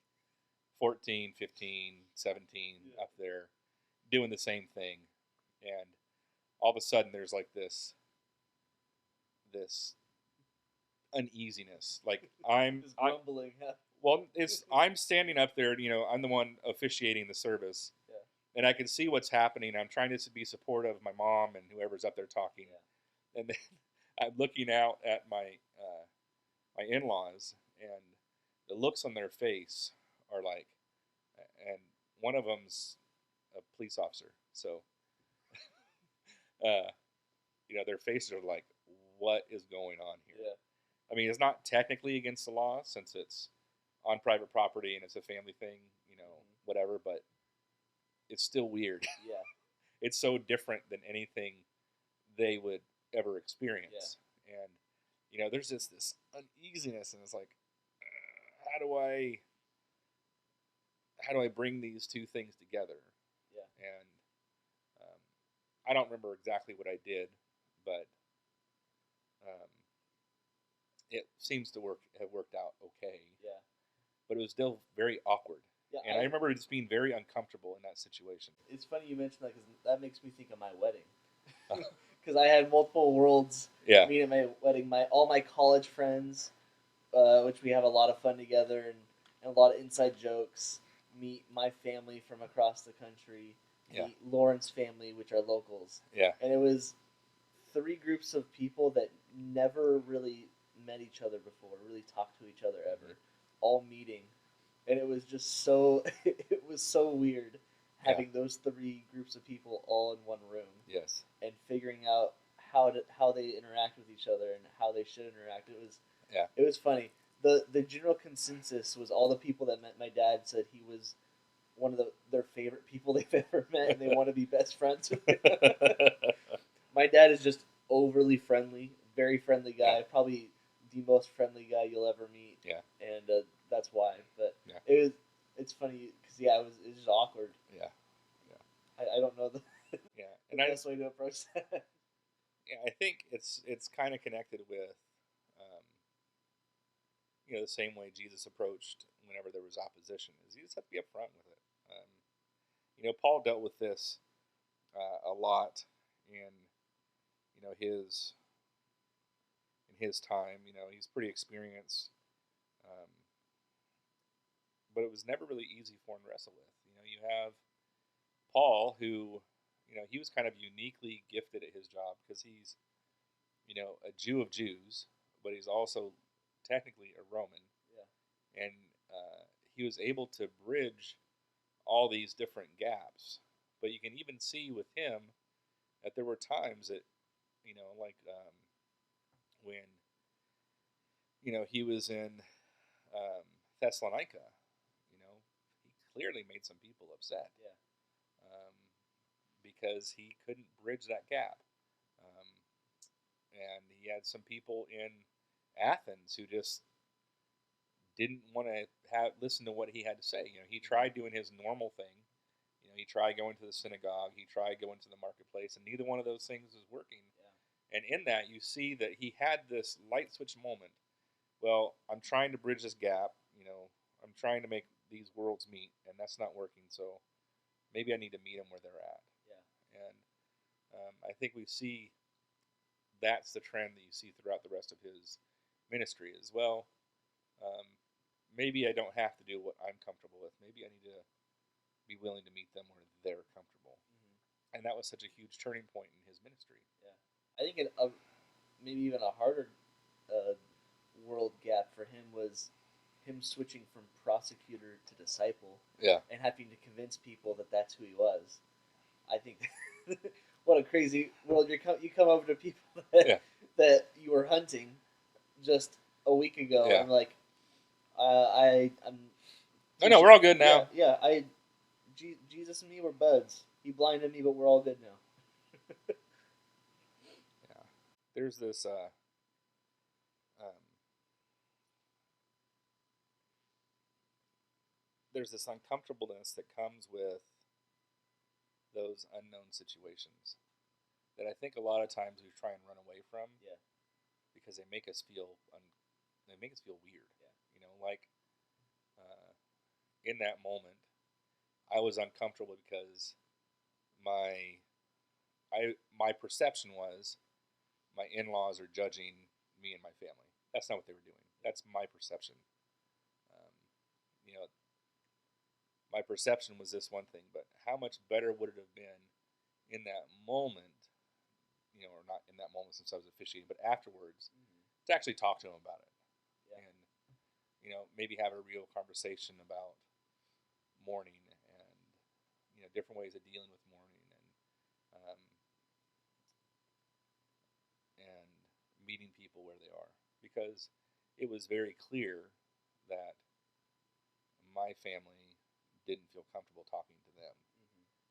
14, 15, 17 up there doing the same thing. And all of a sudden there's like this uneasiness. Like I'm grumbling. I'm standing up there, I'm the one officiating the service. Yeah. And I can see what's happening. I'm trying to be supportive of my mom and whoever's up there talking. Yeah. And then I'm looking out at my in-laws, and the looks on their face are like, and one of them's a police officer. So, their faces are like, what is going on here? Yeah. I mean, it's not technically against the law since it's on private property and it's a family thing, whatever, but it's still weird. Yeah. It's so different than anything they would ever experience. Yeah. And, there's just this uneasiness, and it's like, how do I bring these two things together? Yeah. And I don't remember exactly what I did, but it seems to have worked out okay. Yeah. But it was still very awkward. Yeah, and I remember just being very uncomfortable in that situation. It's funny you mentioned that, because that makes me think of my wedding. Because I had multiple worlds meet at my wedding. All my college friends, which we have a lot of fun together, and a lot of inside jokes. Meet my family from across the country. Meet Lauren's family, which are locals. Yeah. And it was 3 groups of people that never really met each other before, really talked to each other ever, all meeting. And it was just it was so weird having those 3 groups of people all in one room. Yes. And figuring out how they interact with each other and how they should interact. It was funny. The general consensus was all the people that met my dad said he was one of their favorite people they've ever met, and they want to be best friends with him. My dad is just overly friendly, very friendly guy, probably the most friendly guy you'll ever meet. Yeah. And that's why. But it's funny because it was just awkward. Yeah. I don't know the best way to approach that. Yeah, I think it's kind of connected with the same way Jesus approached whenever there was opposition, is you just have to be upfront with it. Paul dealt with this a lot in his time. He's pretty experienced, but it was never really easy for him to wrestle with. You have Paul, who he was kind of uniquely gifted at his job because he's a Jew of Jews, but he's also technically a Roman. Yeah. And he was able to bridge all these different gaps. But you can even see with him that there were times that, like when, he was in Thessalonica, he clearly made some people upset. Yeah. Because he couldn't bridge that gap. And he had some people in Athens who just didn't want to listen to what he had to say. He tried doing his normal thing. He tried going to the synagogue. He tried going to the marketplace, and neither one of those things was working. Yeah. And in that, you see that he had this light switch moment. Well, I'm trying to bridge this gap. I'm trying to make these worlds meet, and that's not working. So maybe I need to meet them where they're at. Yeah. And I think we see that's the trend that you see throughout the rest of his ministry as well. Maybe I don't have to do what I'm comfortable with. Maybe I need to be willing to meet them where they're comfortable. Mm-hmm. And that was such a huge turning point in his ministry. Yeah. I think maybe even a harder world gap for him was him switching from prosecutor to disciple, Yeah. and having to convince people that that's who he was. I think what a crazy world you come over to people Yeah. that you were hunting just a week ago, Yeah. and like I'm. No, we're all good now. Yeah, Jesus and me were buds. He blinded me, but we're all good now. Yeah. There's this there's this uncomfortableness that comes with those unknown situations that I think a lot of times we try and run away from. Yeah. Because they make us feel weird. Yeah. You know, like in that moment, I was uncomfortable because my perception was my in-laws are judging me and my family. That's not what they were doing. That's my perception. Um, you know, my perception was this one thing, but how much better would it have been in that moment? You know, or not in that moment since I was officiating, but afterwards, to actually talk to them about it, and maybe have a real conversation about mourning and different ways of dealing with mourning and meeting people where they are, because it was very clear that my family didn't feel comfortable talking to them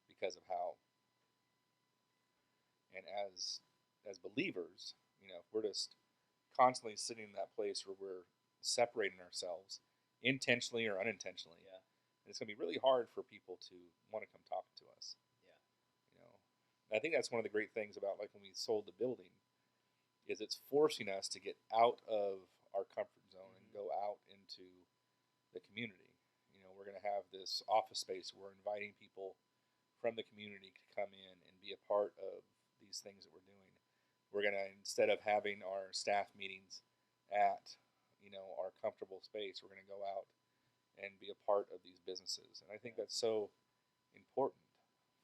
because of how, and as believers, if we're just constantly sitting in that place where we're separating ourselves intentionally or unintentionally, it's going to be really hard for people to want to come talk to us. And I think that's one of the great things about, like, when we sold the building, is it's forcing us to get out of our comfort zone and go out into the community. We're going to have this office space where we're inviting people from the community to come in and be a part of these things that we're doing. We're going to, instead of having our staff meetings at our comfortable space, we're going to go out and be a part of these businesses. And I think that's so important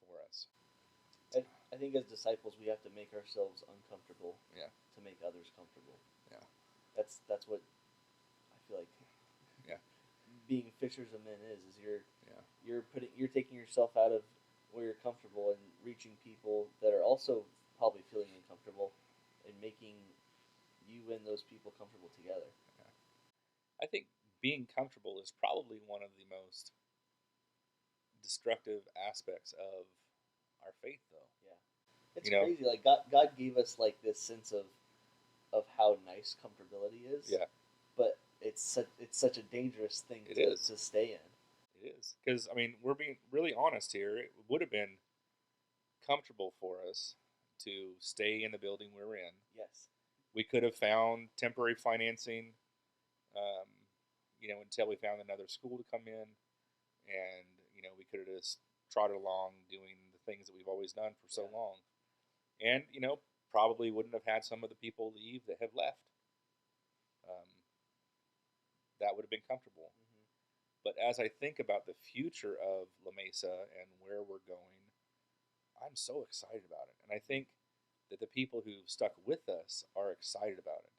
for us. I think as disciples, we have to make ourselves uncomfortable to make others comfortable. Yeah. That's what I feel like. Yeah. Being fishers of men is you're taking yourself out of where you're comfortable and reaching people that are also probably feeling uncomfortable and making you and those people comfortable together. Yeah. I think being comfortable is probably one of the most destructive aspects of our faith, though. Yeah. It's crazy. Like God gave us like this sense of how nice comfortability is. Yeah. But it's such a dangerous thing to stay in. It is. Because, we're being really honest here. It would have been comfortable for us to stay in the building we were in. Yes. We could have found temporary financing, until we found another school to come in. And, we could have just trotted along doing the things that we've always done for so long. And, probably wouldn't have had some of the people leave that have left. That would have been comfortable. But as I think about the future of La Mesa and where we're going, I'm so excited about it. And I think that the people who've stuck with us are excited about it.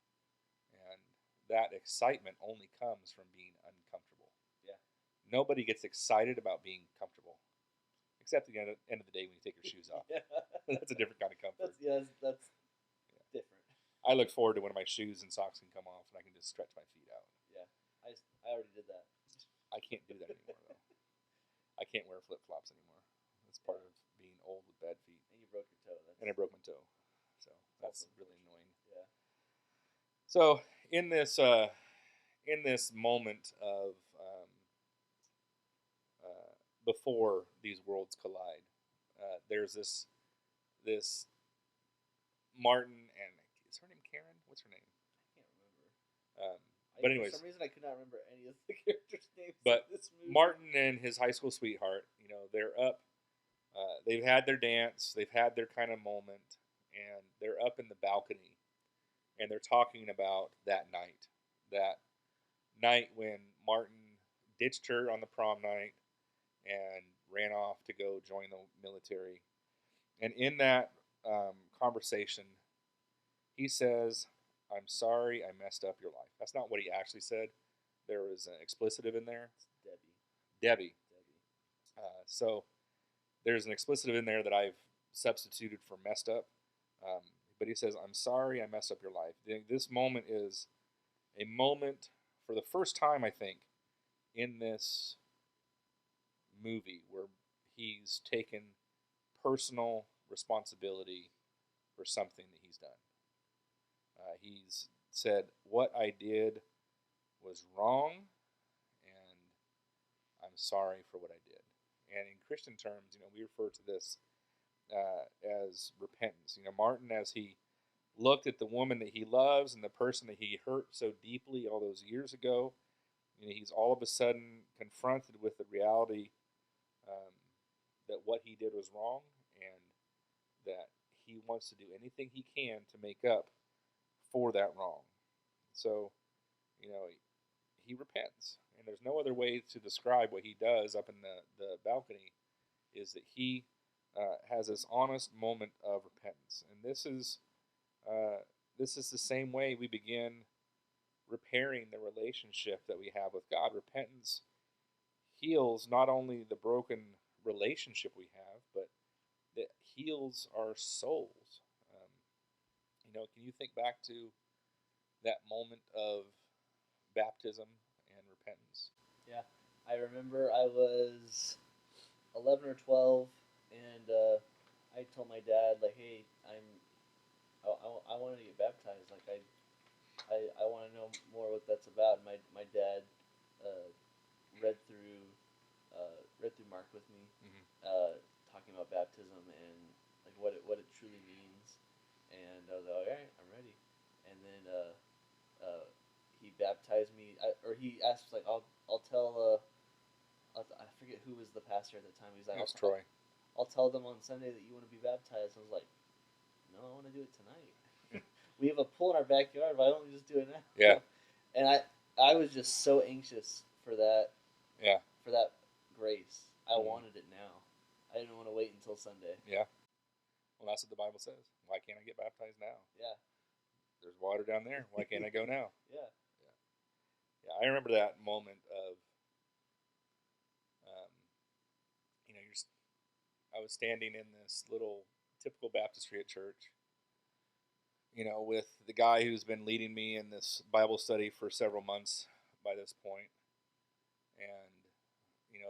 And that excitement only comes from being uncomfortable. Yeah. Nobody gets excited about being comfortable, except at the end of the day when you take your shoes off. That's a different kind of comfort. That's different. I look forward to when my shoes and socks can come off and I can just stretch my feet out. Yeah, I already did that. I can't do that anymore, though. I can't wear flip-flops anymore. That's part of being old with bad feet. And you broke your toe. And I broke my toe. So that's really annoying. Yeah. So in this moment of before these worlds collide, there's this Martin and, is her name Karen? What's her name? I can't remember. But anyways, for some reason I could not remember any of the characters' names. But in this movie. Martin and his high school sweetheart, they're up. They've had their dance. They've had their kind of moment, and they're up in the balcony, and they're talking about that night when Martin ditched her on the prom night and ran off to go join the military. And in that conversation, he says, "I'm sorry I messed up your life." That's not what he actually said, there was an explicitive in there. It's Debbie. Debbie. So there's an explicitive in there that I've substituted for messed up. Um, but he says, I'm sorry I messed up your life. This moment is a moment for the first time, I think, in this movie where he's taken personal responsibility for something that he's done. He's said, what I did was wrong, and I'm sorry for what I did. And in Christian terms, we refer to this as repentance. Martin, as he looked at the woman that he loves and the person that he hurt so deeply all those years ago, he's all of a sudden confronted with the reality um, that what he did was wrong, and that he wants to do anything he can to make up for that wrong. So, he repents. And there's no other way to describe what he does up in the balcony, is that he has this honest moment of repentance. And this is the same way we begin repairing the relationship that we have with God. Repentance heals not only the broken relationship we have, but it heals our souls. Can you think back to that moment of baptism and repentance? Yeah, I remember I was 11 or 12, and I told my dad, like, hey, I wanted to get baptized. Like, I want to know more what that's about. And my dad uh, read through Mark with me, Mm-hmm. talking about baptism and like what it truly means. And I was like, all right, I'm ready. And then he baptized me, or he asked like, I'll tell I forget who was the pastor at the time. He's like, That's Troy. I'll tell them on Sunday that you want to be baptized. I was like, no, I want to do it tonight. We have a pool in our backyard. Why don't we just do it now? Yeah. And I was just so anxious for that. Yeah. For that grace, I wanted it now. I didn't want to wait until Sunday. Yeah. Well, that's what the Bible says. Why can't I get baptized now? Yeah. There's water down there. Why can't I go now? Yeah. Yeah. I remember that moment of, I was standing in this little typical baptistry at church, with the guy who's been leading me in this Bible study for several months by this point. And,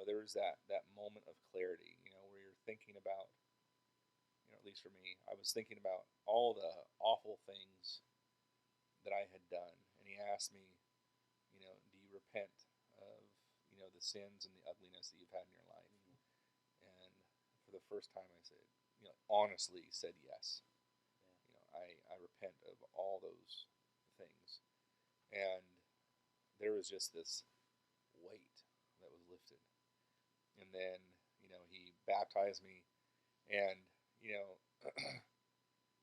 there was that moment of clarity, where you're thinking about, at least for me, I was thinking about all the awful things that I had done. And he asked me, do you repent of, the sins and the ugliness that you've had in your life? Mm-hmm. And for the first time I said, honestly said yes. I repent of all those things. And there was just this weight that was lifted. And then, he baptized me, and,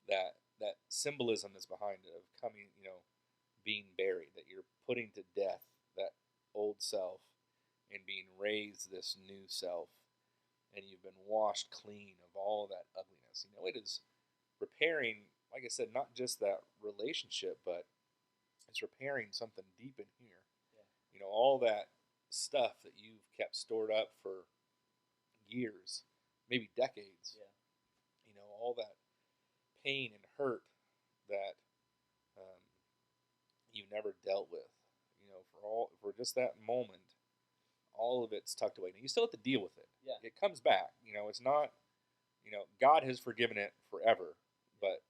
that symbolism that's behind it of coming, being buried, that you're putting to death that old self and being raised this new self, and you've been washed clean of all that ugliness. It is repairing, like I said, not just that relationship, but it's repairing something deep in here. Yeah. All that stuff that you've kept stored up for years, maybe decades. Yeah. All that pain and hurt that you never dealt with. For just that moment, all of it's tucked away. Now you still have to deal with it. Yeah. It comes back. It's not. God has forgiven it forever, but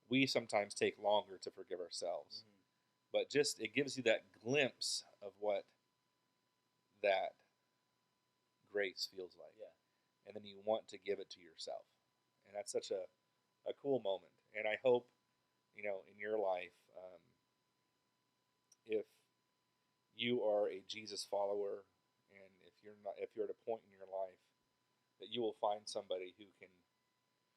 we sometimes take longer to forgive ourselves. Mm-hmm. But just it gives you that glimpse of what that grace feels like. Yeah. And then you want to give it to yourself. And that's such a cool moment. And I hope, in your life, if you are a Jesus follower, and if you're at a point in your life, that you will find somebody who can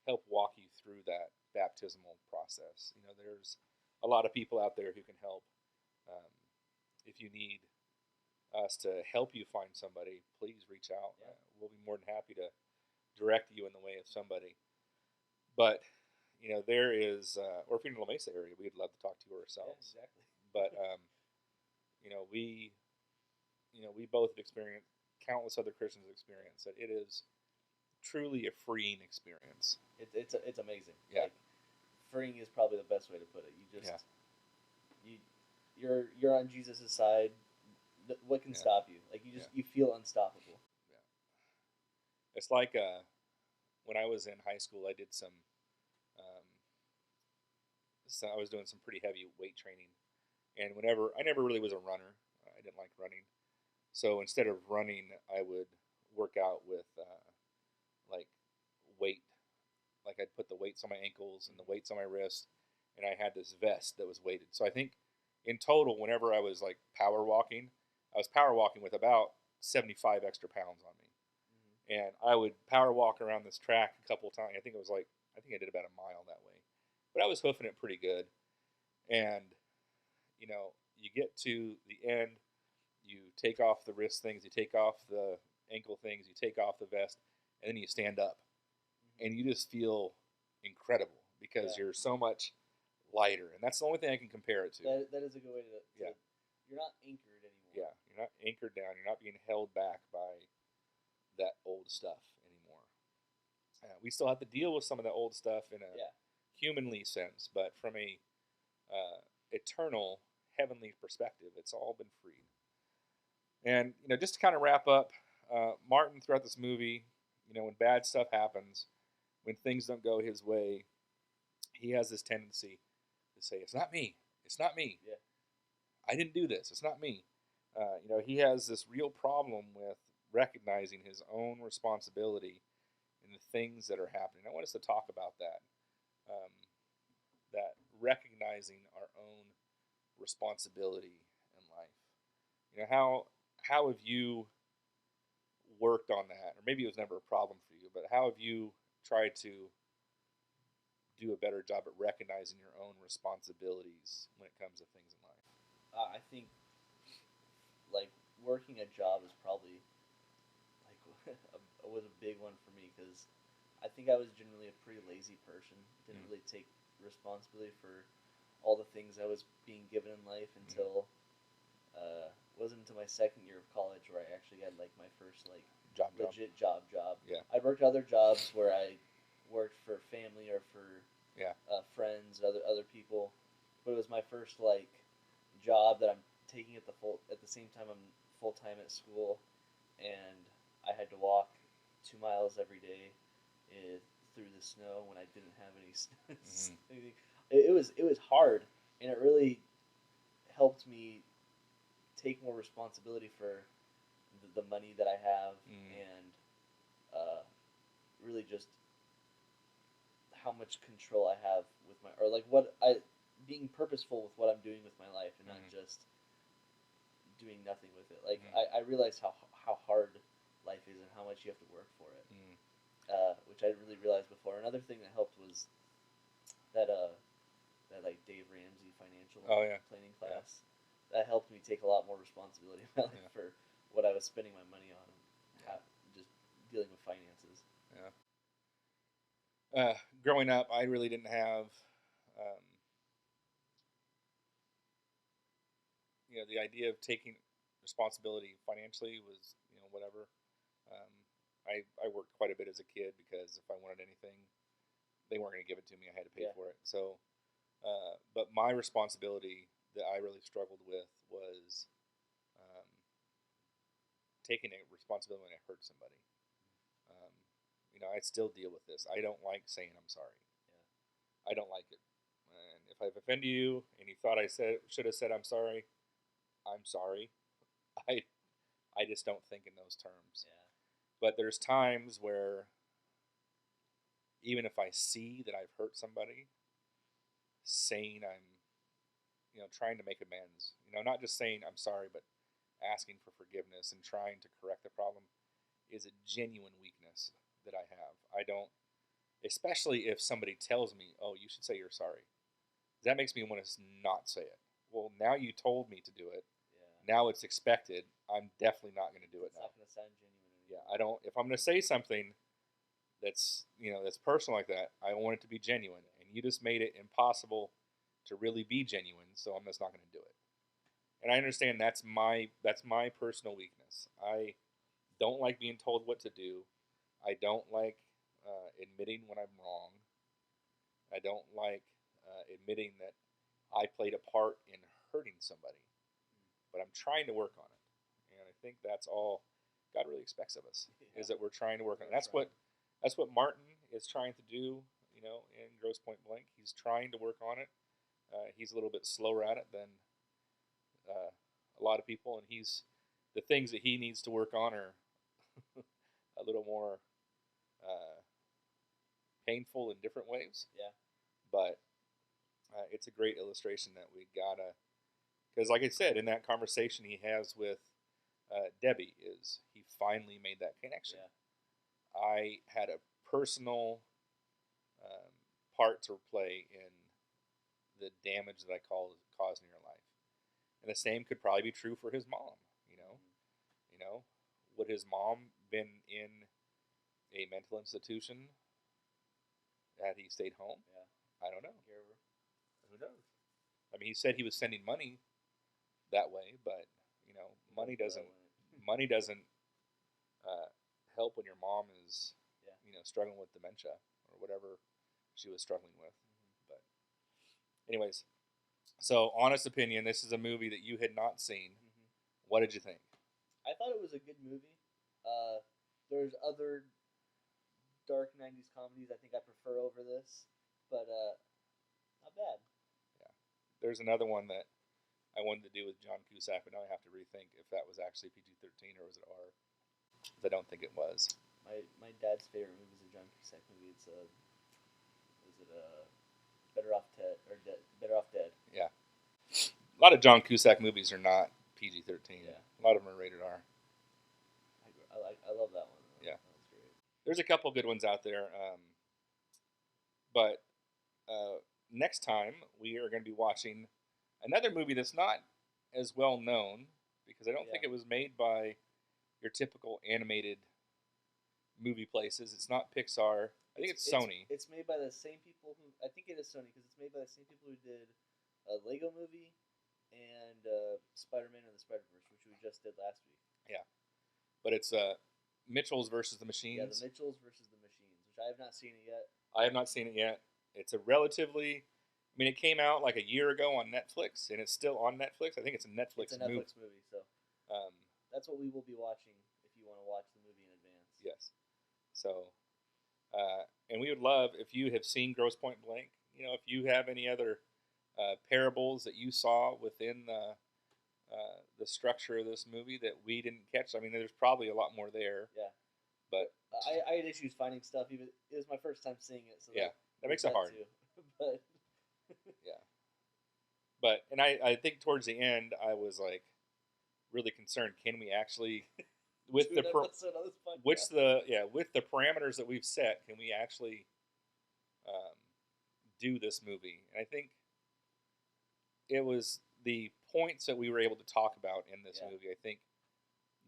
help walk you through that baptismal process. There's a lot of people out there who can help. If you need us to help you find somebody, please reach out. Yeah. We'll be more than happy to direct you in the way of somebody. But there is, or if you're in the La Mesa area, we'd love to talk to you ourselves. Yeah, exactly. But we we both have experienced, countless other Christians have experienced, that it is truly a freeing experience. It's amazing. Yeah. Like, freeing is probably the best way to put it. You just Yeah. you're on Jesus' side. What can stop you? Like, you feel unstoppable. Yeah. It's like when I was in high school, I did um, I was doing some pretty heavy weight training, and I never really was a runner. I didn't like running, so instead of running, I would work out with like weight. Like I'd put the weights on my ankles and the weights on my wrist, and I had this vest that was weighted. So I think in total, whenever I was like power walking, I was power walking with about 75 extra pounds on me. And I would power walk around this track a couple of times. I think I did about a mile that way, but I was hoofing it pretty good. And you get to the end, you take off the wrist things, you take off the ankle things, you take off the vest, and then you stand up, and you just feel incredible because you're so much lighter, and that's the only thing I can compare it to. That is a good way to you're not anchored anymore. Yeah, you're not anchored down. You're not being held back by that old stuff anymore. We still have to deal with some of the old stuff in a humanly sense, but from a eternal heavenly perspective, it's all been freed. And just to kind of wrap up, Martin throughout this movie, when bad stuff happens, when things don't go his way, he has this tendency to say, "It's not me. It's not me. Yeah. I didn't do this. It's not me." He has this real problem with recognizing his own responsibility in the things that are happening. I want us to talk about that. That recognizing our own responsibility in life. How have you worked on that? Or maybe it was never a problem for you, but how have you tried to do a better job at recognizing your own responsibilities when it comes to things in life? I think, like, working a job is probably was a big one for me because I think I was generally a pretty lazy person. Didn't really take responsibility for all the things I was being given in life until wasn't until my second year of college where I actually had like my first like legit job. Yeah. I worked other jobs where I worked for family or for friends, other people, but it was my first like job that I'm taking at the same time I'm full time at school, and I had to walk 2 miles every day through the snow when I didn't have any anything. It was hard, and it really helped me take more responsibility for the money that I have and really just how much control I have with being purposeful with what I'm doing with my life and not just doing nothing with it. Like I realized how hard life is and how much you have to work for it, which I didn't really realize before. Another thing that helped was that like Dave Ramsey financial planning class. That helped me take a lot more responsibility in my life for what I was spending my money on, and just dealing with finances. Growing up, I really didn't have, the idea of taking responsibility financially was, whatever. I worked quite a bit as a kid because if I wanted anything, they weren't going to give it to me. I had to pay for it. So, but my responsibility that I really struggled with was taking a responsibility when I hurt somebody. I still deal with this. I don't like saying I'm sorry. I don't like it. And if I've offended you and you thought I should have said I'm sorry, I'm sorry. I just don't think in those terms. But there's times where even if I see that I've hurt somebody, saying I'm, trying to make amends, not just saying I'm sorry, but asking for forgiveness and trying to correct the problem is a genuine weakness that I have. I don't, especially if somebody tells me, "Oh, you should say you're sorry." That makes me want to not say it. Well, now you told me to do it. Now it's expected. I'm definitely not going to do it now. It's not going to sound genuine anymore. Yeah, I don't. If I'm going to say something that's that's personal like that, I want it to be genuine. And you just made it impossible to really be genuine, so I'm just not going to do it. And I understand that's my personal weakness. I don't like being told what to do. I don't like admitting when I'm wrong. I don't like admitting that I played a part in hurting somebody. But I'm trying to work on it, and I think that's all God really expects of us is that we're trying to work on it. That's what Martin is trying to do. In Grosse Pointe Blank, he's trying to work on it. He's a little bit slower at it than a lot of people, and the things that he needs to work on are a little more painful in different ways. Yeah. But it's a great illustration that we gotta, because like I said, in that conversation he has with Debbie, is he finally made that connection. Yeah. I had a personal part to play in the damage that I caused in your life, and the same could probably be true for his mom. Would his mom been in a mental institution had he stayed home? Yeah. I don't know. Who knows? I mean, he said he was sending money that way, but money doesn't help when your mom is struggling with dementia or whatever she was struggling with. But anyways, so honest opinion, this is a movie that you had not seen. What did you think? I thought it was a good movie. There's other dark 90s comedies I think I prefer over this, but not bad. Yeah. There's another one that I wanted to do with John Cusack, but now I have to rethink if that was actually PG-13 or was it R. I don't think it was. My dad's favorite movie is a John Cusack movie. It's Better Off Dead or Better Off Dead. Yeah. A lot of John Cusack movies are not PG-13. Yeah. A lot of them are rated R. I love that one. Yeah. That was great. There's a couple good ones out there. But next time we are going to be watching another movie that's not as well known because I don't think it was made by your typical animated movie places. It's not Pixar. I think it's Sony. It's made by the same people who I think it is Sony because it's made by the same people who did a Lego Movie and Spider-Man and the Spider-Verse, which we just did last week. Yeah, but it's Mitchells versus the Machines. Yeah, the Mitchells versus the Machines, which I have not seen it yet. I have not seen it yet. It's a relatively, it came out like a year ago on Netflix, and it's still on Netflix. I think it's a Netflix movie. It's a Netflix movie, so that's what we will be watching if you want to watch the movie in advance. Yes. So, and we would love if you have seen Grosse Pointe Blank. If you have any other parables that you saw within the structure of this movie that we didn't catch. There's probably a lot more there. Yeah. But I had issues finding stuff. Even it was my first time seeing it, so yeah, that makes it hard. But yeah. But and I think towards the end I was like really concerned. Can we actually with the with the parameters that we've set, can we actually do this movie? And I think it was the points that we were able to talk about in this movie, I think,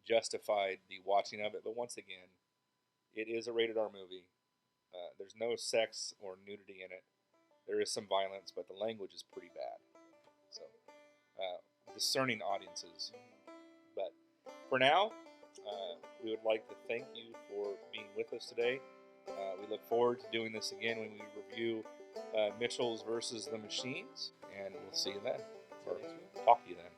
justified the watching of it. But once again, it is a rated R movie. There's no sex or nudity in it. There is some violence, but the language is pretty bad. So, discerning audiences. But for now, we would like to thank you for being with us today. We look forward to doing this again when we review Mitchells versus the Machines, and we'll see you then. Or talk to you then.